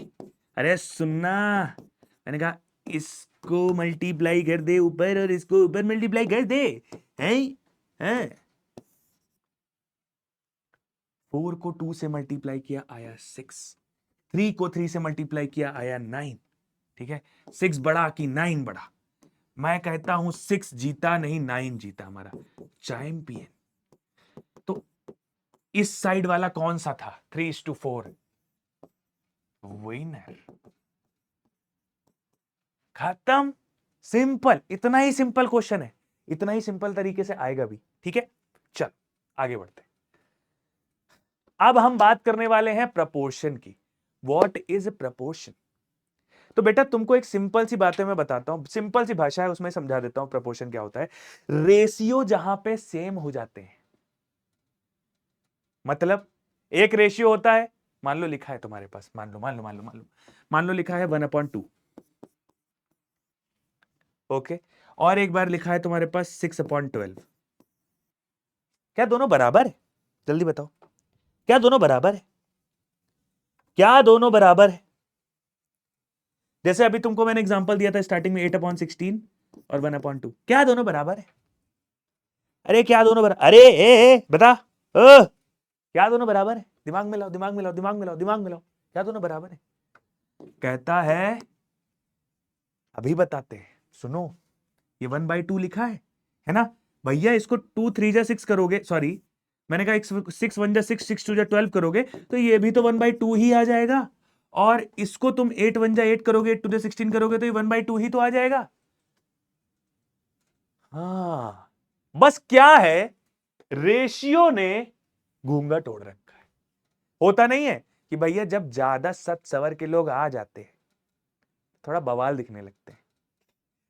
अरे सुनना। मैंने कहा इसको मल्टीप्लाई कर दे ऊपर, और इसको ऊपर मल्टीप्लाई कर दे। हैं 4 को 2 से मल्टीप्लाई किया आया 6, 3 को 3 से मल्टीप्लाई किया आया 9, ठीक है। 6 बड़ा कि 9 बड़ा? मैं कहता हूं 6 जीता नहीं 9 जीता हमारा चैंपियन। तो इस साइड वाला कौन सा था? 3:4 विनर। खत्म। सिंपल, इतना ही सिंपल क्वेश्चन है, इतना ही सिंपल तरीके से आएगा भी, ठीक है। चल आगे बढ़ते हैं। अब हम बात करने वाले हैं प्रपोर्शन की। What is proportion? तो बेटा तुमको एक सिंपल सी बातें मैं बताता हूं, सिंपल सी भाषा है उसमें समझा देता हूं प्रपोर्शन क्या होता है। रेशियो जहां पे सेम हो जाते हैं, मतलब एक रेशियो होता है, मान लो लिखा है तुम्हारे पास, मान लो लिखा है 1/2, ओके। और एक बार लिखा है तुम्हारे पास 6/12। क्या दोनों बराबर है? जल्दी बताओ, क्या दोनों बराबर है? क्या दोनों बराबर है? जैसे अभी तुमको मैंने एग्जांपल दिया था स्टार्टिंग में 8/16 और 1/2, क्या दोनों बराबर है? अरे क्या दोनों बराबर? अरे बता, क्या दोनों बराबर है? दिमाग में लाओ, दिमाग में लाओ, दिमाग में लाओ, दिमाग में लाओ, क्या दोनों बराबर है? कहता है अभी बताते हैं, सुनो। ये 1/2 लिखा है ना भैया? इसको 2 3 जा 6 करोगे, सॉरी मैंने कहा 6 1 जा 6, 6 2 जा 12 करोगे, तो ये भी तो 1/2 ही आ जाएगा। और इसको तुम 8 1 जा 8 करोगे, 8 2 जा 16 करोगे, तो ये 1/2 ही तो आ जाएगा। हाँ, बस क्या है, रेशियो ने घूंघट तोड़ रखा है। होता नहीं है कि भैया जब ज्यादा सत सवर के लोग आ जाते हैं, थोड़ा बवाल दिखने लगते हैं,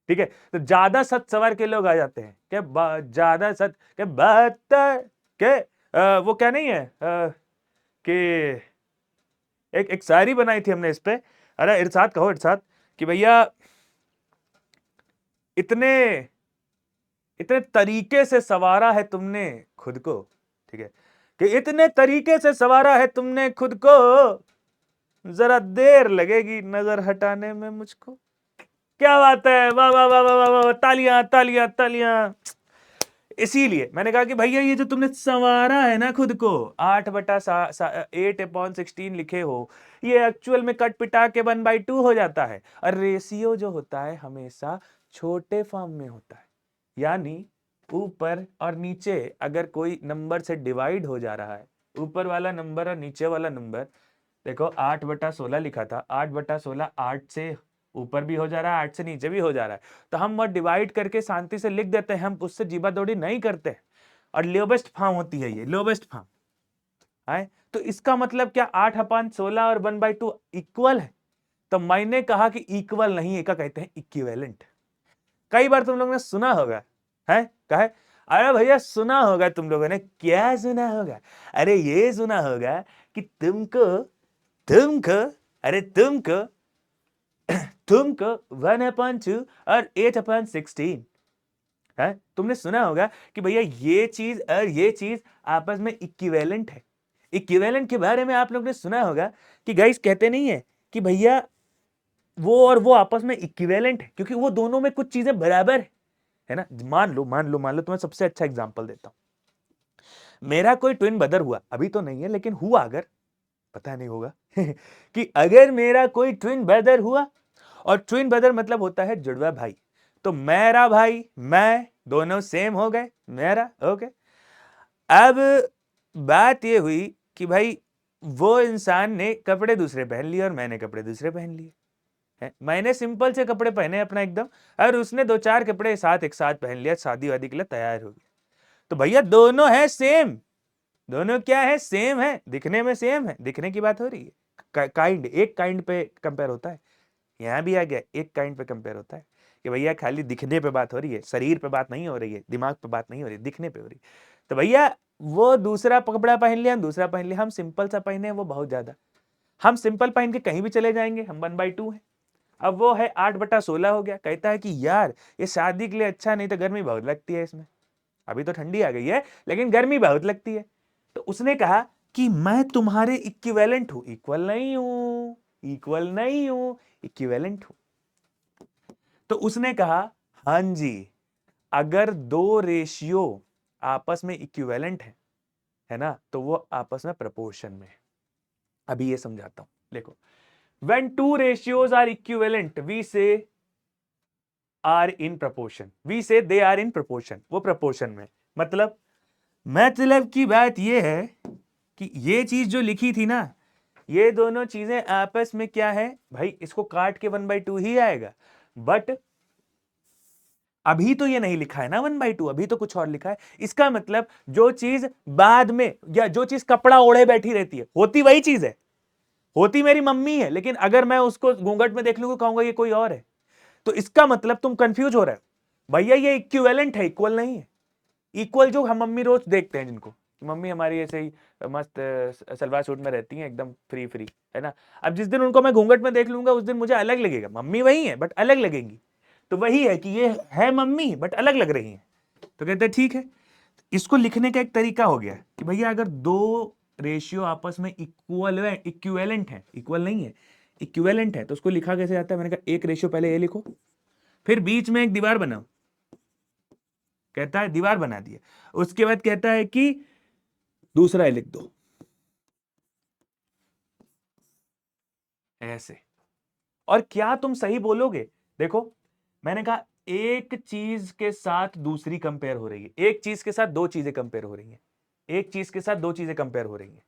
ठीक है। तो ज्यादा सत सवर के लोग आ जाते हैं, क्या ज्यादा सत के बात के वो क्या नहीं है कि एक शायरी बनाई थी हमने इस पे। अरे इरशाद कहो, इरशाद कि भैया इतने इतने तरीके से सवारा है तुमने खुद को, ठीक है, कि इतने तरीके से सवारा है तुमने खुद को, जरा देर लगेगी नजर हटाने में मुझको। क्या बात है, वाह वाह वाह वाह वाह वाह, तालियां तालियां तालियां। इसीलिए मैंने कहा कि भैया ये जो तुमने संवारा है ना खुद को, 8/16 लिखे हो, ये एक्चुअल में कट पिटा के 1/2 हो जाता है। और रेशियो जो होता है हमेशा छोटे फॉर्म में होता है, यानी ऊपर और नीचे अगर कोई नंबर से डिवाइड हो जा रहा है, ऊपर वाला नंबर और नीचे वाला नंबर, देखो 8/16 लिखा था, 8/16 8 से ऊपर भी हो जा रहा है, 8 से नीचे भी हो जा रहा है, तो हम वो डिवाइड करके शांति से लिख देते हैं, हम उससे जीबा दौड़ी नहीं करते। और लोवेस्ट फॉर्म होती है ये, लोवेस्ट फॉर्म है। तो इसका मतलब क्या 8/16 और 1/2 इक्वल है? तो मैंने कहा कि इक्वल नहीं है, क्या कहते हैं, इक्विवेलेंट। कई बार तुम लोगों ने सुना होगा, है कहे, अरे भैया सुना होगा तुम लोगों ने, क्या सुना होगा, अरे ये सुना होगा कि तुमको तुमको अरे तुमको तुमको 1/2 और 8/16 है, तुमने सुना होगा कि भैया ये चीज और ये चीज आपस में इक्विवेलेंट है। इक्विवेलेंट के बारे में आप लोग ने सुना होगा कि गाइस कहते नहीं है कि भैया वो और वो आपस में इक्विवेलेंट है, क्योंकि वो दोनों में कुछ चीजें बराबर है ना। मान लो तुम्हें सबसे अच्छा एग्जांपल देता हूं। मेरा कोई ट्विन ब्रदर हुआ, अभी तो नहीं है लेकिन हुआ अगर, पता नहीं होगा कि अगर मेरा कोई ट्विन ब्रदर हुआ, और ट्विन ब्रदर मतलब होता है जुड़वा भाई, तो मेरा भाई मैं दोनों सेम हो गए, मेरा ओके। अब बात ये हुई कि भाई वो इंसान ने कपड़े दूसरे पहन लिए और मैंने कपड़े दूसरे पहन लिए है। मैंने सिंपल से कपड़े पहने अपना एकदम, और उसने 2-4 कपड़े साथ एक साथ पहन लिया, शादी वादी के लिए तैयार हो गया। तो भैया दोनों है सेम, दोनों क्या है, सेम है, दिखने में सेम है, दिखने की बात हो रही है, काइंड, एक काइंड पे कंपेयर होता है। यहां भी आ गया, एक काइंड पे कंपेयर होता है कि भैया खाली दिखने पे बात हो रही है, शरीर पे बात नहीं हो रही है, दिमाग पे बात नहीं हो रही है, दिखने पे हो रही है। तो भैया वो दूसरा कपड़ा पहन लिया, हम दूसरा पहन लिया, हम सिंपल सा पहने, वो बहुत ज्यादा, हम सिंपल पहन के कहीं भी चले जाएंगे, हम 1/2 है। अब वो है 8/16 हो गया, कहता है कि यार ये शादी के लिए अच्छा नहीं, तो गर्मी बहुत लगती है इसमें, अभी तो ठंडी आ गई है लेकिन गर्मी बहुत लगती है। तो उसने कहा कि मैं तुम्हारे इक्विवेलेंट हूं, इक्वल नहीं हूं, इक्वल नहीं हूं, इक्विवेलेंट हूं। तो उसने कहा हां जी, अगर दो रेशियो आपस में इक्विवेलेंट है ना, तो वो आपस में प्रपोर्शन में है। अभी ये समझाता हूं, देखो, when two ratios are equivalent we say are in proportion, we say they are in proportion, वो proportion में, मतलब की बात ये है कि ये चीज जो लिखी थी ना, ये दोनों चीजें आपस में क्या है भाई, इसको काट के 1/2 ही आएगा, बट अभी तो ये नहीं लिखा है ना 1/2, अभी तो कुछ और लिखा है। इसका मतलब जो चीज बाद में, या जो चीज कपड़ा ओढ़े बैठी रहती है, होती वही चीज है, होती मेरी मम्मी है, लेकिन अगर मैं उसको घूंघट में देख लूंगा कहूंगा ये कोई और है। तो इसका मतलब तुम कंफ्यूज हो रहे हो भैया, ये इक्विवेलेंट है, इक्वल नहीं है। इक्वल जो हम मम्मी रोज देखते हैं जिनको, मम्मी हमारी ऐसे ही मस्त सलवार सूट में रहती हैं एकदम फ्री फ्री, है ना। अब जिस दिन उनको मैं घूंघट में देख लूंगा उस दिन मुझे अलग लगेगा, मम्मी वही है बट अलग लगेंगी। तो वही है कि ये है मम्मी बट अलग लग रही है। तो कहते हैं ठीक है, इसको लिखने का एक तरीका हो गया कि भैया अगर दो रेशियो आपस में इक्विवेलेंट है, इक्वल नहीं है, इक्विवेलेंट है, तो उसको लिखा कैसे जाता है। मैंने कहा एक रेशियो पहले ये लिखो, फिर बीच में एक दीवार बनाओ, कहता है दीवार बना दिया, उसके बाद कहता है कि दूसरा लिख दो ऐसे। और क्या तुम सही बोलोगे, देखो मैंने कहा एक चीज के साथ दूसरी कंपेयर हो रही है, एक चीज के साथ दो चीजें कंपेयर हो रही हैं, एक चीज के साथ दो चीजें कंपेयर हो रही हैं।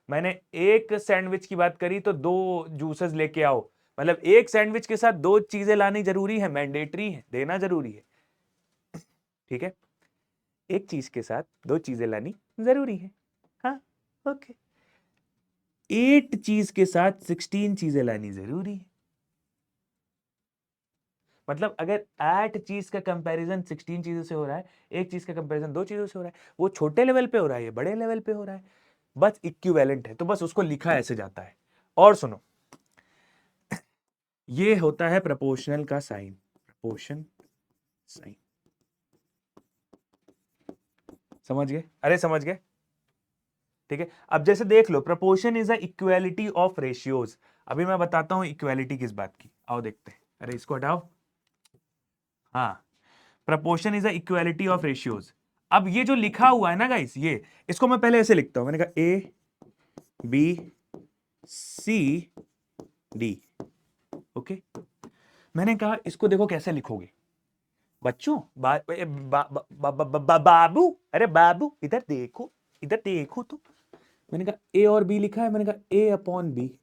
मैंने एक सैंडविच की बात करी तो दो जूसेस लेके आओ, मतलब एक सैंडविच के साथ दो चीजें लानी जरूरी है, मैंडेटरी है, देना जरूरी है, ठीक है। एक चीज के साथ दो चीजें लानी जरूरी है, हाँ ओके। 8 चीज के साथ 16 चीजें लानी जरूरी है, मतलब अगर 8 चीज का कंपैरिजन 16 चीजों से हो रहा है, एक चीज का कंपैरिजन दो चीजों से हो रहा है, वो छोटे लेवल पे हो रहा है, ये बड़े लेवल पे हो रहा है, बस इक्विवेलेंट है, तो बस उसको लिखा ऐसे जाता है। और सुनो, ये होता है प्रपोर्शनल का साइन, प्रपोर्शन साइन, समझ गए, अरे समझ गए, ठीक है। अब जैसे देख लो, proportion is a equality of ratios. अभी मैं बताता हूं इक्वालिटी किस बात की, आओ देखते हैं, अरे इसको हटाओ, हाँ, proportion is a equality of ratios. अब ये जो लिखा हुआ है ना गाइस, ये इसको मैं पहले ऐसे लिखता हूं, मैंने कहा A B C D, okay. मैंने कहा इसको देखो कैसे लिखोगे बच्चों, बाबू, अरे बाबू इधर देखो, इधर देखो तो। मैंने कहा ए और बी लिखा है, मैंने कहा ए अपॉन बी,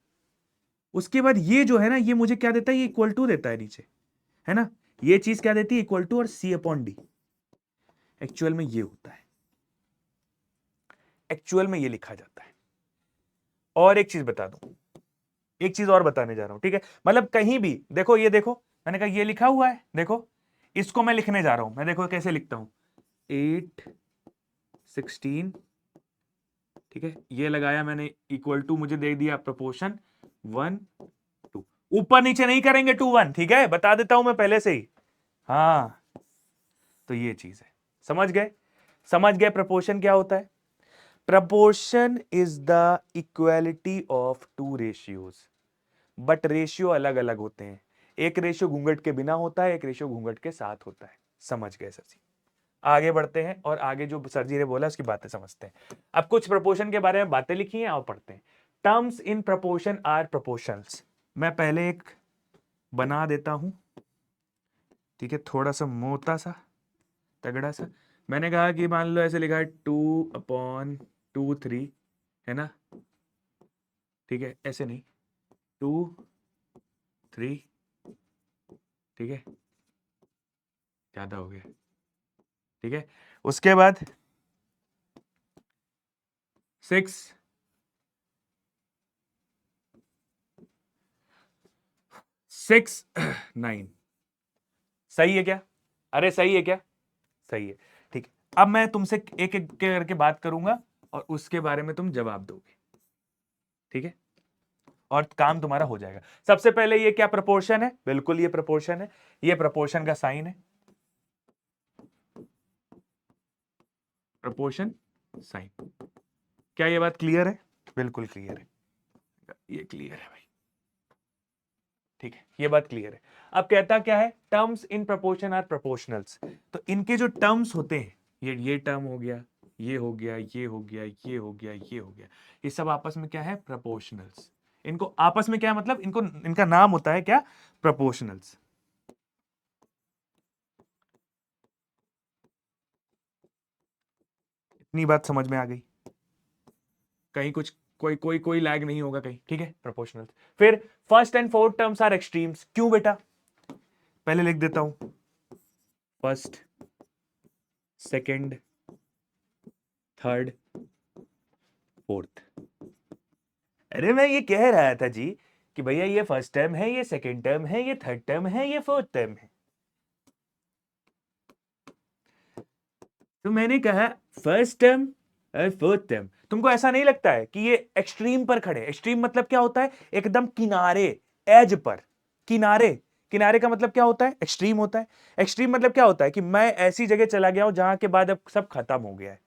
उसके बाद ये जो है ना, ये मुझे क्या देता है, ये इक्वल टू देता है नीचे, है ना, ये चीज क्या देती है, इक्वल टू और C अपॉन डी। एक्चुअल में ये होता है, एक्चुअल में ये लिखा जाता है। और एक चीज बता दूं, एक चीज और बताने जा रहा हूं, ठीक है, मतलब कहीं भी देखो, ये देखो मैंने कहा ये लिखा हुआ है, देखो इसको मैं लिखने जा रहा हूं, मैं देखो कैसे लिखता हूं, 8 16, ठीक है, ये लगाया मैंने, इक्वल टू मुझे दे दिया प्रोपोर्शन 1 2, ऊपर नीचे नहीं करेंगे 2 1, ठीक है, बता देता हूं मैं पहले से ही। हाँ, तो ये चीज है, समझ गए, समझ गए प्रोपोर्शन क्या होता है। Proportion is the equality of two ratios, but ratio अलग अलग होते हैं। एक रेशियो घूंघट के बिना होता है, एक रेशियो घूंघट के साथ होता है। समझ गए सर जी। आगे बढ़ते हैं और आगे जो सर जी ने बोला उसकी बातें समझते हैं। अब कुछ प्रपोर्शन के बारे में बातें लिखी हैं और पढ़ते हैं। Terms in proportion are proportionals. मैं पहले एक बना देता हूं, ठीक है, थोड़ा सा मोटा सा, तगड़ा सा। मैंने कहा कि मान लो ऐसे लिखा है 2/2 3, है ना, ठीक है, ऐसे नहीं, 2 3, ठीक है, ज्यादा हो गया, ठीक है, उसके बाद 6 6 9। सही है क्या? अरे सही है क्या? सही है, ठीक है। अब मैं तुमसे एक एक करके बात करूंगा और उसके बारे में तुम जवाब दोगे, ठीक है, और काम तुम्हारा हो जाएगा। सबसे पहले ये क्या प्रपोर्शन है? बिल्कुल ये प्रपोर्शन है, ये प्रपोर्शन का साइन है, प्रपोर्शन साइन। क्या ये बात क्लियर है? बिल्कुल क्लियर है, ये क्लियर है भाई, ठीक है, ये बात क्लियर है। अब कहता क्या है, टर्म्स इन प्रपोर्शन आर प्रपोर्शनल्स। तो इनके जो टर्म्स होते हैं, ये टर्म हो गया, ये हो गया, ये हो गया, ये हो गया, ये हो गया, ये सब आपस में क्या है, प्रपोर्शनल्स। इनको आपस में क्या है, मतलब इनको, इनका नाम होता है क्या, प्रपोर्शनल्स। इतनी बात समझ में आ गई? कहीं कुछ कोई कोई कोई लैग नहीं होगा कहीं, ठीक है, प्रपोर्शनल्स। फिर first and fourth terms are extremes. क्यों बेटा? पहले लिख देता हूं, फर्स्ट, सेकंड, थर्ड, फोर्थ। अरे मैं ये कह रहा था जी कि भैया ये फर्स्ट टर्म है, ये सेकंड टर्म है, ये थर्ड टर्म है, ये फोर्थ टर्म है। तो मैंने कहा फर्स्ट टर्म और फोर्थ टर्म। तुमको ऐसा नहीं लगता है कि ये एक्सट्रीम पर खड़े? एक्सट्रीम मतलब क्या होता है? एकदम किनारे, एज पर, किनारे। किनारे का मतलब क्या होता है? एक्सट्रीम होता है। एक्सट्रीम मतलब क्या होता है कि मैं ऐसी जगह चला गया हूं जहां के बाद अब सब खत्म हो गया है।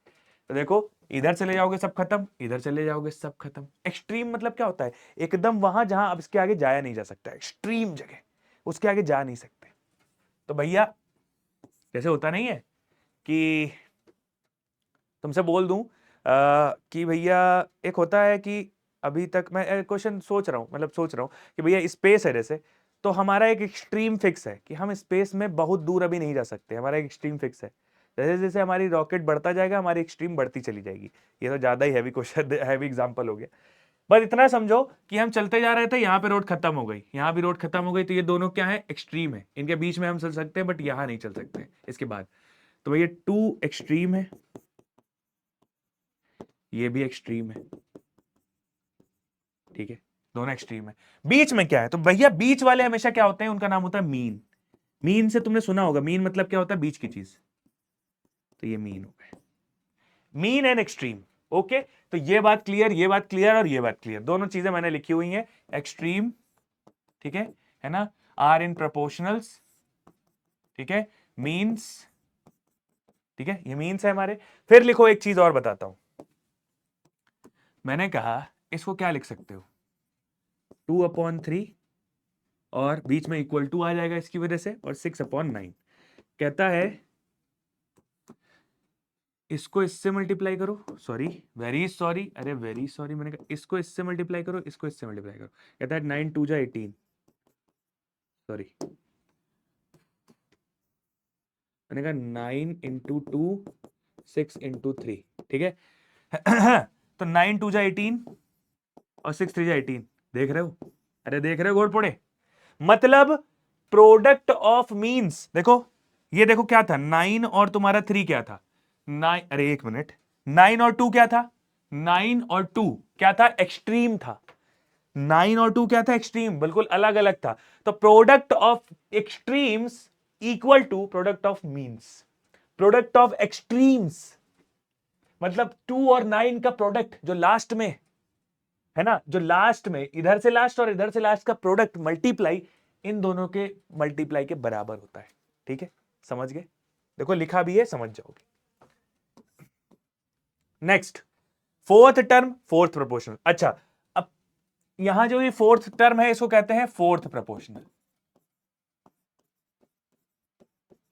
तो देखो, इधर चले जाओगे सब खत्म, इधर चले जाओगे सब खत्म। एक्सट्रीम मतलब क्या होता है? एकदम वहां जहां अब इसके आगे जाया नहीं जा सकता, एक्सट्रीम जगह, उसके आगे जा नहीं सकते। तो भैया जैसे होता नहीं है कि तुमसे बोल दूं कि भैया, एक होता है कि अभी तक मैं क्वेश्चन सोच रहा हूं, मतलब सोच रहा हूं कि भैया स्पेस है जैसे, तो हमारा एक एक्सट्रीम फिक्स है कि हम स्पेस में बहुत दूर अभी नहीं जा सकते, हमारा एक एक्सट्रीम फिक्स है। जैसे जैसे हमारी रॉकेट बढ़ता जाएगा, हमारी एक्सट्रीम बढ़ती चली जाएगी। ये तो ज्यादा ही हैवी क्वेश्चन, हैवी एग्जांपल हो गया। बस इतना समझो कि हम चलते जा रहे थे, यहाँ पे रोड खत्म हो गई, यहाँ भी रोड खत्म हो गई, तो ये दोनों क्या है, एक्सट्रीम है। इनके बीच में हम चल सकते हैं बट यहाँ नहीं चल सकते इसके बाद। तो भैया टू एक्सट्रीम है, ये भी एक्सट्रीम है, ठीक है, दोनों एक्सट्रीम है। बीच में क्या है? तो भैया बीच वाले हमेशा क्या होते हैं, उनका नाम होता है मीन। मीन से तुमने सुना होगा, मीन मतलब क्या होता है, बीच की चीज। तो ये मीन हो गए, मीन एंड एक्सट्रीम। ओके, तो ये बात क्लियर, ये बात क्लियर और ये बात क्लियर, दोनों चीजें मैंने लिखी हुई हैं। एक्सट्रीम, ठीक है ना, आर इन प्रोपोर्शनल्स, ठीक है, मीन्स, ठीक है, ये मीन्स है हमारे। फिर लिखो, एक चीज और बताता हूं, मैंने कहा इसको क्या लिख सकते हो, 2/3, और बीच में इक्वल टू आ जाएगा इसकी वजह से, और 6/9। कहता है इसको इससे मल्टीप्लाई करो, सॉरी, वेरी सॉरी, अरे वेरी सॉरी, मैंने कहा इसको इससे मल्टीप्लाई करो, इसको इससे मल्टीप्लाई करो। कहता है 9 2 18, सॉरी, मैंने कहा 9 × 2 6 × 3, ठीक है। तो 9 2 18 और 6 3 18, देख रहे हो? अरे देख रहे हो घोड़पोड़े, मतलब प्रोडक्ट ऑफ मीन्स, देखो ये देखो क्या था, 9 और तुम्हारा 3 क्या था, 9, अरे एक मिनट, 9 और 2 क्या था, 9 और 2 क्या था, एक्सट्रीम था। 9 और 2 क्या था, एक्सट्रीम, बिल्कुल अलग अलग था। तो product of extremes equal to product of means. Product of extremes मतलब 2 और 9 का प्रोडक्ट जो लास्ट में है ना, जो लास्ट में इधर से लास्ट और इधर से लास्ट का प्रोडक्ट मल्टीप्लाई इन दोनों के मल्टीप्लाई के बराबर होता है। ठीक है, समझ गए? देखो लिखा भी है, समझ जाओगे। Next, fourth term fourth proportional. अच्छा, अब यहां जो ये फोर्थ टर्म है इसको कहते हैं फोर्थ प्रोपोर्शनल।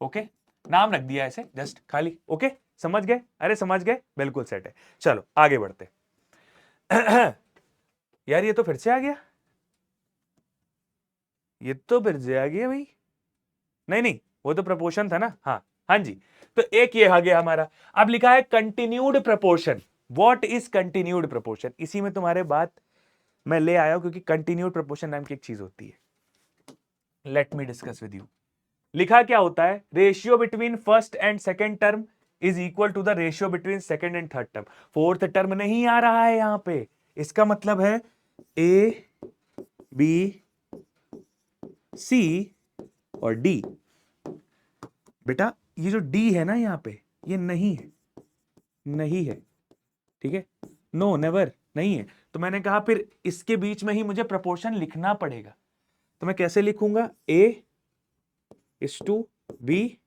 ओके, नाम रख दिया ऐसे जस्ट खाली। ओके, समझ गए? अरे समझ गए, बिल्कुल सेट है। चलो आगे बढ़ते। यार ये तो फिर से आ गया, ये तो फिर से आ गया भाई। नहीं नहीं, वो तो प्रपोर्शन था ना। हाँ हाँ जी, तो एक ये आ गया हमारा। अब लिखा है continued proportion. What is continued proportion? इसी में तुम्हारे बात मैं ले आया हूं, क्योंकि कंटिन्यूड प्रपोर्शन नाम की एक चीज होती है। Let me discuss with you. लिखा क्या होता है, ratio between first and second term is equal to the ratio between second and third term. Fourth term नहीं आ रहा है यहां पे, इसका मतलब है ए बी सी और डी। बेटा ये जो डी है ना यहाँ पे, ये नहीं है, नहीं है। ठीक है, नो नेवर नहीं है। तो मैंने कहा फिर इसके बीच में ही मुझे प्रपोर्शन लिखना पड़ेगा। तो मैं कैसे लिखूंगा, A is to B,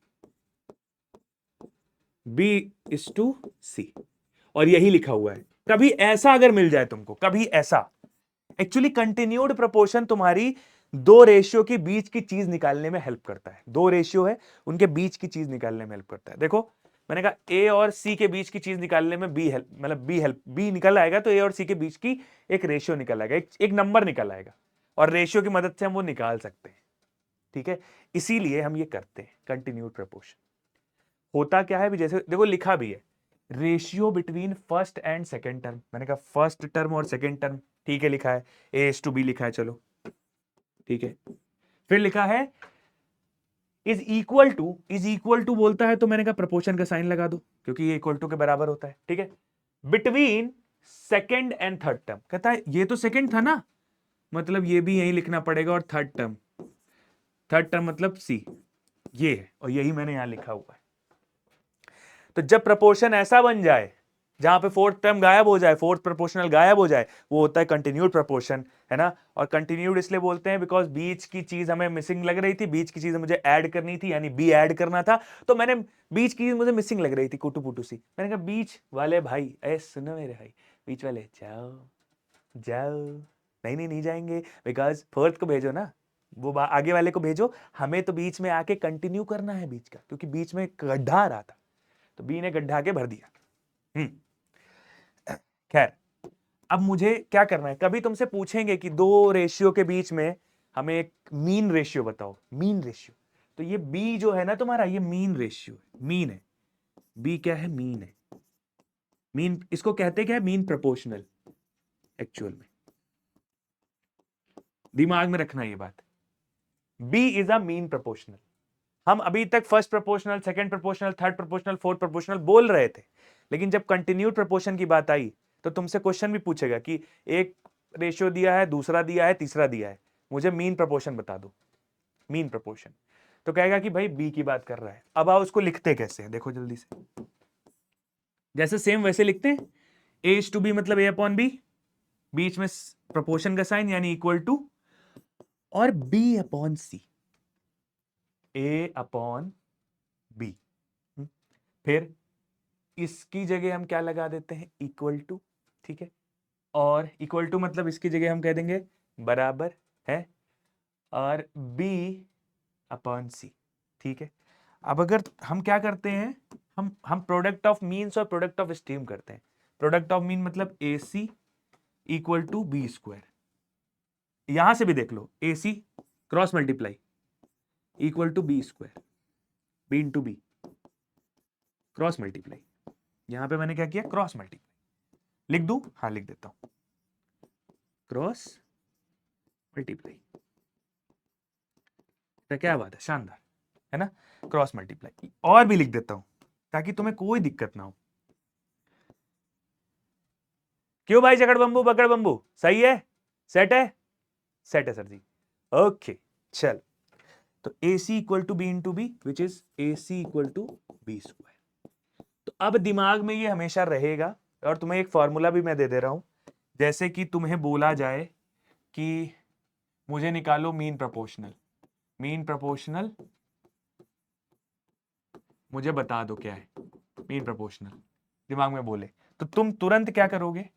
B is to C, और यही लिखा हुआ है। कभी ऐसा अगर मिल जाए तुमको, कभी ऐसा, एक्चुअली कंटिन्यूड प्रोपोर्शन तुम्हारी दो रेशियो के बीच की चीज निकालने में हेल्प करता है। दो रेशियो है, उनके बीच की चीज निकालने में हेल्प करता है। देखो मैंने कहा ए और सी के बीच की चीज निकालने में बी हेल्प, मतलब बी निकल आएगा, तो ए और सी के बीच की एक रेशियो निकल आएगा, एक नंबर निकल आएगा, और रेशियो की मदद से हम वो निकाल सकते हैं। ठीक है, इसीलिए हम ये करते हैं कंटिन्यूड प्रोपोर्शन। होता क्या है भी, जैसे देखो लिखा भी है, ratio between first and second term. मैंने कहा फर्स्ट टर्म और सेकेंड टर्म, ठीक है लिखा है, ए इज टू बी लिखा है, चलो ठीक है। फिर लिखा है is equal to, is equal to बोलता है तो मैंने कहा प्रपोर्शन का साइन लगा दो, क्योंकि ये इक्वल टू के बराबर होता है। ठीक है, between second and third term, कहता है ये तो सेकेंड था ना, मतलब ये भी यही लिखना पड़ेगा, और थर्ड टर्म, थर्ड टर्म मतलब सी, ये है, और यही मैंने यहां लिखा हुआ है। तो जब प्रपोर्शन ऐसा बन जाए जहां पे फोर्थ टर्म गायब हो जाए, फोर्थ प्रोपोर्शनल गायब हो जाए, वो होता है कंटिन्यूड प्रपोर्शन, है ना। और कंटिन्यूड इसलिए बोलते हैं बिकॉज बीच की चीज हमें मिसिंग लग रही थी, बीच की चीज मुझे ऐड करनी थी, यानी बी ऐड करना था। तो मैंने बीच की चीज मुझे मिसिंग लग रही थी, कुटू पुटू सी, मैंने कहा बीच वाले भाई, ऐ सुनो मेरे भाई, बीच वाले जाओ जाओ। नहीं नहीं नहीं जाएंगे, बिकॉज फोर्थ को भेजो ना, वो आगे वाले को भेजो, हमें तो बीच में आके कंटिन्यू करना है बीच का, क्योंकि बीच में गड्ढा आ रहा था, तो बी ने गड्ढा के भर दिया। खैर, अब मुझे क्या करना है, कभी तुमसे पूछेंगे कि दो रेशियो के बीच में हमें एक मीन रेशियो बताओ, मीन रेशियो। तो ये बी जो है ना तुम्हारा, ये मीन रेशियो है, मीन है। बी क्या है, मीन है। मीन इसको कहते क्या है, मीन प्रोपोर्शनल एक्चुअल में, दिमाग में रखना ये बात। B is a mean proportional. हम अभी तक first proportional, second proportional, third proportional, fourth proportional बोल रहे थे, लेकिन जब कंटिन्यूड प्रोपोर्शन की बात आई तो तुमसे क्वेश्चन भी पूछेगा कि एक रेशियो दिया है, दूसरा दिया है, तीसरा दिया है, मुझे मीन प्रोपोर्शन बता दो, मीन प्रोपोर्शन। तो कहेगा कि भाई बी की बात कर रहा है। अब आओ उसको लिखते कैसे हैं, देखो जल्दी से, जैसे सेम वैसे लिखते हैं, ए इज टू बी मतलब ए अपॉन बी, बीच में प्रोपोर्शन का साइन यानी इक्वल टू, और बी अपॉन सी, ए अपॉन बी। फिर इसकी जगह हम क्या लगा देते हैं, इक्वल टू। ठीक है, और इक्वल टू मतलब इसकी जगह हम कह देंगे बराबर है, और b अपॉन सी। ठीक है, अब अगर हम क्या करते हैं, हम प्रोडक्ट ऑफ मीन्स और प्रोडक्ट ऑफ स्टीम करते हैं। प्रोडक्ट ऑफ मीन मतलब A C equal to B square. यहां से भी देख लो, A C cross multiply equal to B square, B into B, cross multiply. यहां पे मैंने क्या किया, क्रॉस मल्टीप्लाई। लिख दूं, हाँ लिख देता हूं, क्रॉस मल्टीप्लाई। तो क्या बात है, शानदार है ना, क्रॉस मल्टीप्लाई। और भी लिख देता हूं ताकि तुम्हें कोई दिक्कत ना हो। क्यों भाई, जगड़ बंबू बगड़ बंबू सही है, सेट है, सेट है सर जी। ओके चल, तो AC equal to B into B which is AC equal to B square. तो अब दिमाग में ये हमेशा रहेगा, और तुम्हें एक फॉर्मूला भी मैं दे दे रहा हूं। जैसे कि तुम्हें बोला जाए कि मुझे निकालो मीन प्रोपोर्शनल, मीन प्रोपोर्शनल मुझे बता दो क्या है मीन प्रोपोर्शनल, दिमाग में बोले तो तुम तुरंत क्या करोगे,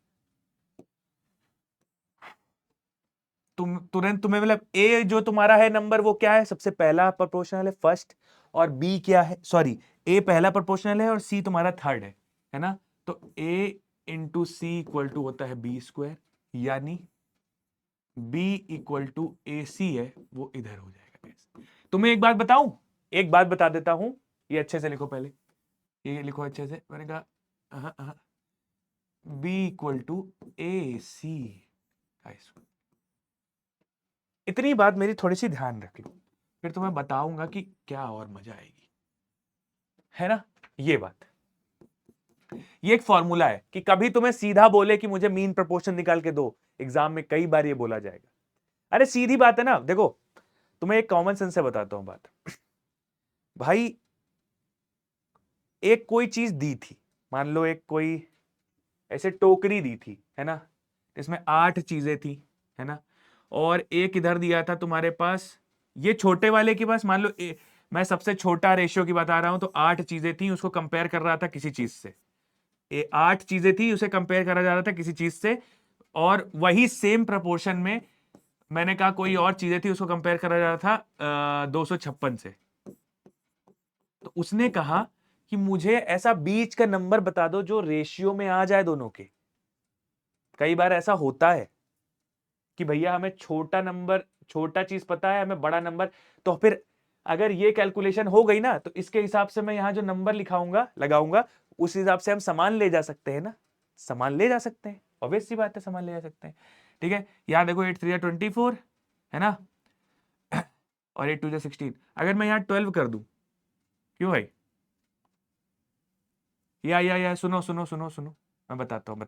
तुम तुरंत तुम्हें मतलब ए जो तुम्हारा है नंबर वो क्या है, सबसे पहला प्रोपोर्शनल है फर्स्ट, और बी क्या है, सॉरी ए पहला प्रोपोर्शनल है और सी तुम्हारा थर्ड है ना। तो ए इंटू सी इक्वल टू होता है बी स्क्वायर, यानी बी इक्वल टू ए सी है वो इधर हो जाएगा। तुम्हें एक बात बताऊं, एक बात बता देता हूं, ये अच्छे से लिखो पहले, ये लिखो अच्छे से, मैंने कहा बी इक्वल टू ए सी। इतनी बात मेरी थोड़ी सी ध्यान रख लो, फिर तुम्हें बताऊंगा कि क्या और मजा आएगी, है ना। ये बात, ये एक फॉर्मूला है कि कभी तुम्हें सीधा बोले कि मुझे मीन प्रोपोर्शन निकाल के दो, एग्जाम में कई बार ये बोला जाएगा। अरे सीधी बात है ना, देखो तुम्हें एक कॉमन सेंस से बताता हूं बात। भाई एक कोई चीज दी थी, मान लो एक कोई ऐसे टोकरी दी थी, है ना, इसमें 8 चीजें थी, है ना, और एक इधर दिया था तुम्हारे पास, ये छोटे वाले के पास मान लो मैं सबसे छोटा रेशियो की बता रहा हूं, तो 8 चीजें थी, उसको कंपेयर कर रहा था किसी चीज से, 8 चीजें थी उसे कंपेयर करा जा रहा था किसी चीज से, और वही सेम प्रपोर्शन में मैंने कहा कोई और चीजें थी उसको कंपेयर करा जा रहा था 256 से। तो उसने कहा कि मुझे ऐसा बीच का नंबर बता दो जो रेशियो में आ जाए दोनों के। कई बार ऐसा होता है कि भैया हमें छोटा नंबर, छोटा चीज पता है, हमें बड़ा नंबर, तो फिर अगर ये कैलकुलेशन हो गई ना तो इसके हिसाब से मैं यहां जो नंबर लिखाऊंगा लगाऊंगा उस हिसाब से हम सामान ले जा सकते हैं ना, सामान ले जा सकते हैं, ऑब्वियस सी बात है सामान ले जा सकते हैं। ठीक है, यहां देखो 8 3 24 है ना, और 8 2 16, अगर मैं यहां 12 कर दूं, क्यों भाई, या सुनो सुनो सुनो सुनो, मैं बताता हूं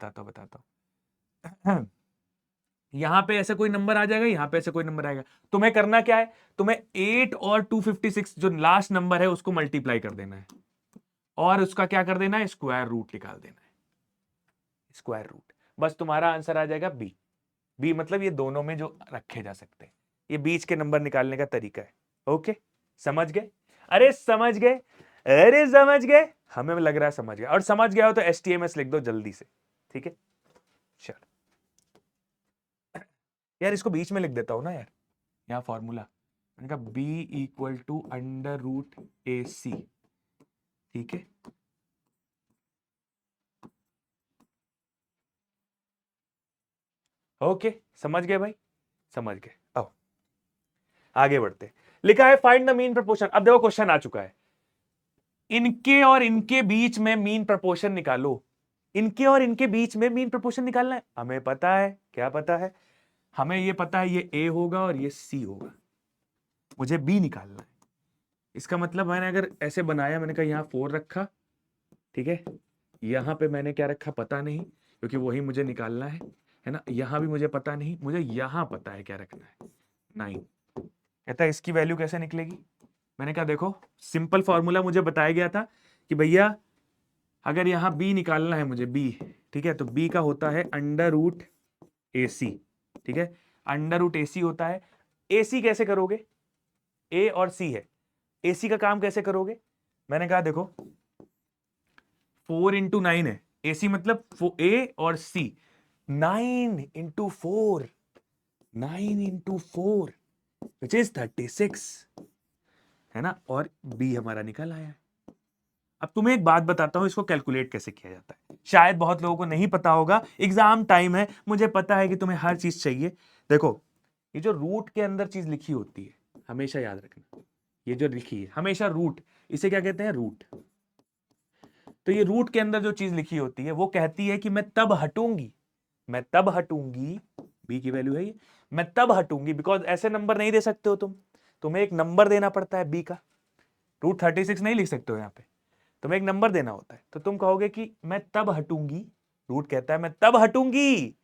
यहां पे ऐसे कोई नंबर आ जाएगा, यहां पे ऐसे कोई नंबर आएगा, तुम्हें करना क्या है, तुम्हें 8 और 256 जो लास्ट नंबर है उसको मल्टीप्लाई कर देना है, और उसका क्या कर देना है, स्क्वायर रूट निकाल देना है, स्क्वायर रूट, बस तुम्हारा आंसर आ जाएगा बी। बी मतलब ये दोनों में जो रखे जा सकते हैं, ये बीच के नंबर निकालने का तरीका है। ओके, समझ गए, अरे समझ गए, अरे समझ गए, हमें लग रहा है समझ गए, और समझ गया हो तो HTMS लिख दो जल्दी से, ठीक है। चल यार इसको बीच में लिख देता हूं ना यार, यहाँ फॉर्मूला मैंने कहा B equal to under root A C, ठीक है। ओके समझ गए भाई, समझ गए। आओ आगे बढ़ते, लिखा है फाइंड द मीन प्रपोर्शन। अब देखो क्वेश्चन आ चुका है, इनके और इनके बीच में मीन प्रपोर्शन निकालो, इनके और इनके बीच में मीन प्रपोर्शन निकालना है, हमें पता है, क्या पता है, हमें ये पता है ये ए होगा और ये सी होगा, मुझे बी निकालना है। इसका मतलब मैंने अगर ऐसे बनाया, मैंने कहा यहां 4 रखा, ठीक है, यहां पे मैंने क्या रखा पता नहीं, क्योंकि वही मुझे निकालना है ना, यहां भी मुझे पता नहीं, मुझे यहां पता है क्या रखना है, 9। कहता है इसकी वैल्यू कैसे निकलेगी, मैंने कहा देखो सिंपल फॉर्मूला मुझे बताया गया था कि भैया अगर यहां बी निकालना है मुझे, बी, ठीक है, तो बी का होता है अंडर रूट ए सी, ठीक है, अंडर रूट ए सी होता है। ए सी कैसे करोगे, ए और सी है, ए सी का काम कैसे करोगे, मैंने कहा देखो 4 इंटू 9 है, ए सी मतलब ए और सी, 9 इंटू 4, 9 इंटू 4 विच इज 36, है ना, और बी हमारा निकल आया है। अब तुम्हें एक बात बताता हूं, इसको कैलकुलेट कैसे किया जाता है, शायद बहुत लोगों को नहीं पता होगा, एग्जाम टाइम है, मुझे पता है कि तुम्हें हर चीज चाहिए। देखो ये जो रूट के अंदर चीज लिखी होती है हमेशा याद रखना, ये जो लिखी है हमेशा रूट, इसे क्या कहते हैं, रूट। तो ये रूट के अंदर जो चीज लिखी होती है वो कहती है कि मैं तब हटूंगी, मैं तब हटूंगी बी की वैल्यू है ये। मैं तब हटूंगी, बिकॉज ऐसे नंबर नहीं दे सकते हो तुम, तुम्हें एक नंबर देना पड़ता है बी का। रूट 36 नहीं लिख सकते हो यहाँ पे, तुम्हें एक नंबर देना होता है। तो तुम कहोगे कि मैं तब हटूंगी, रूट कहता है मैं तब हटूंगी,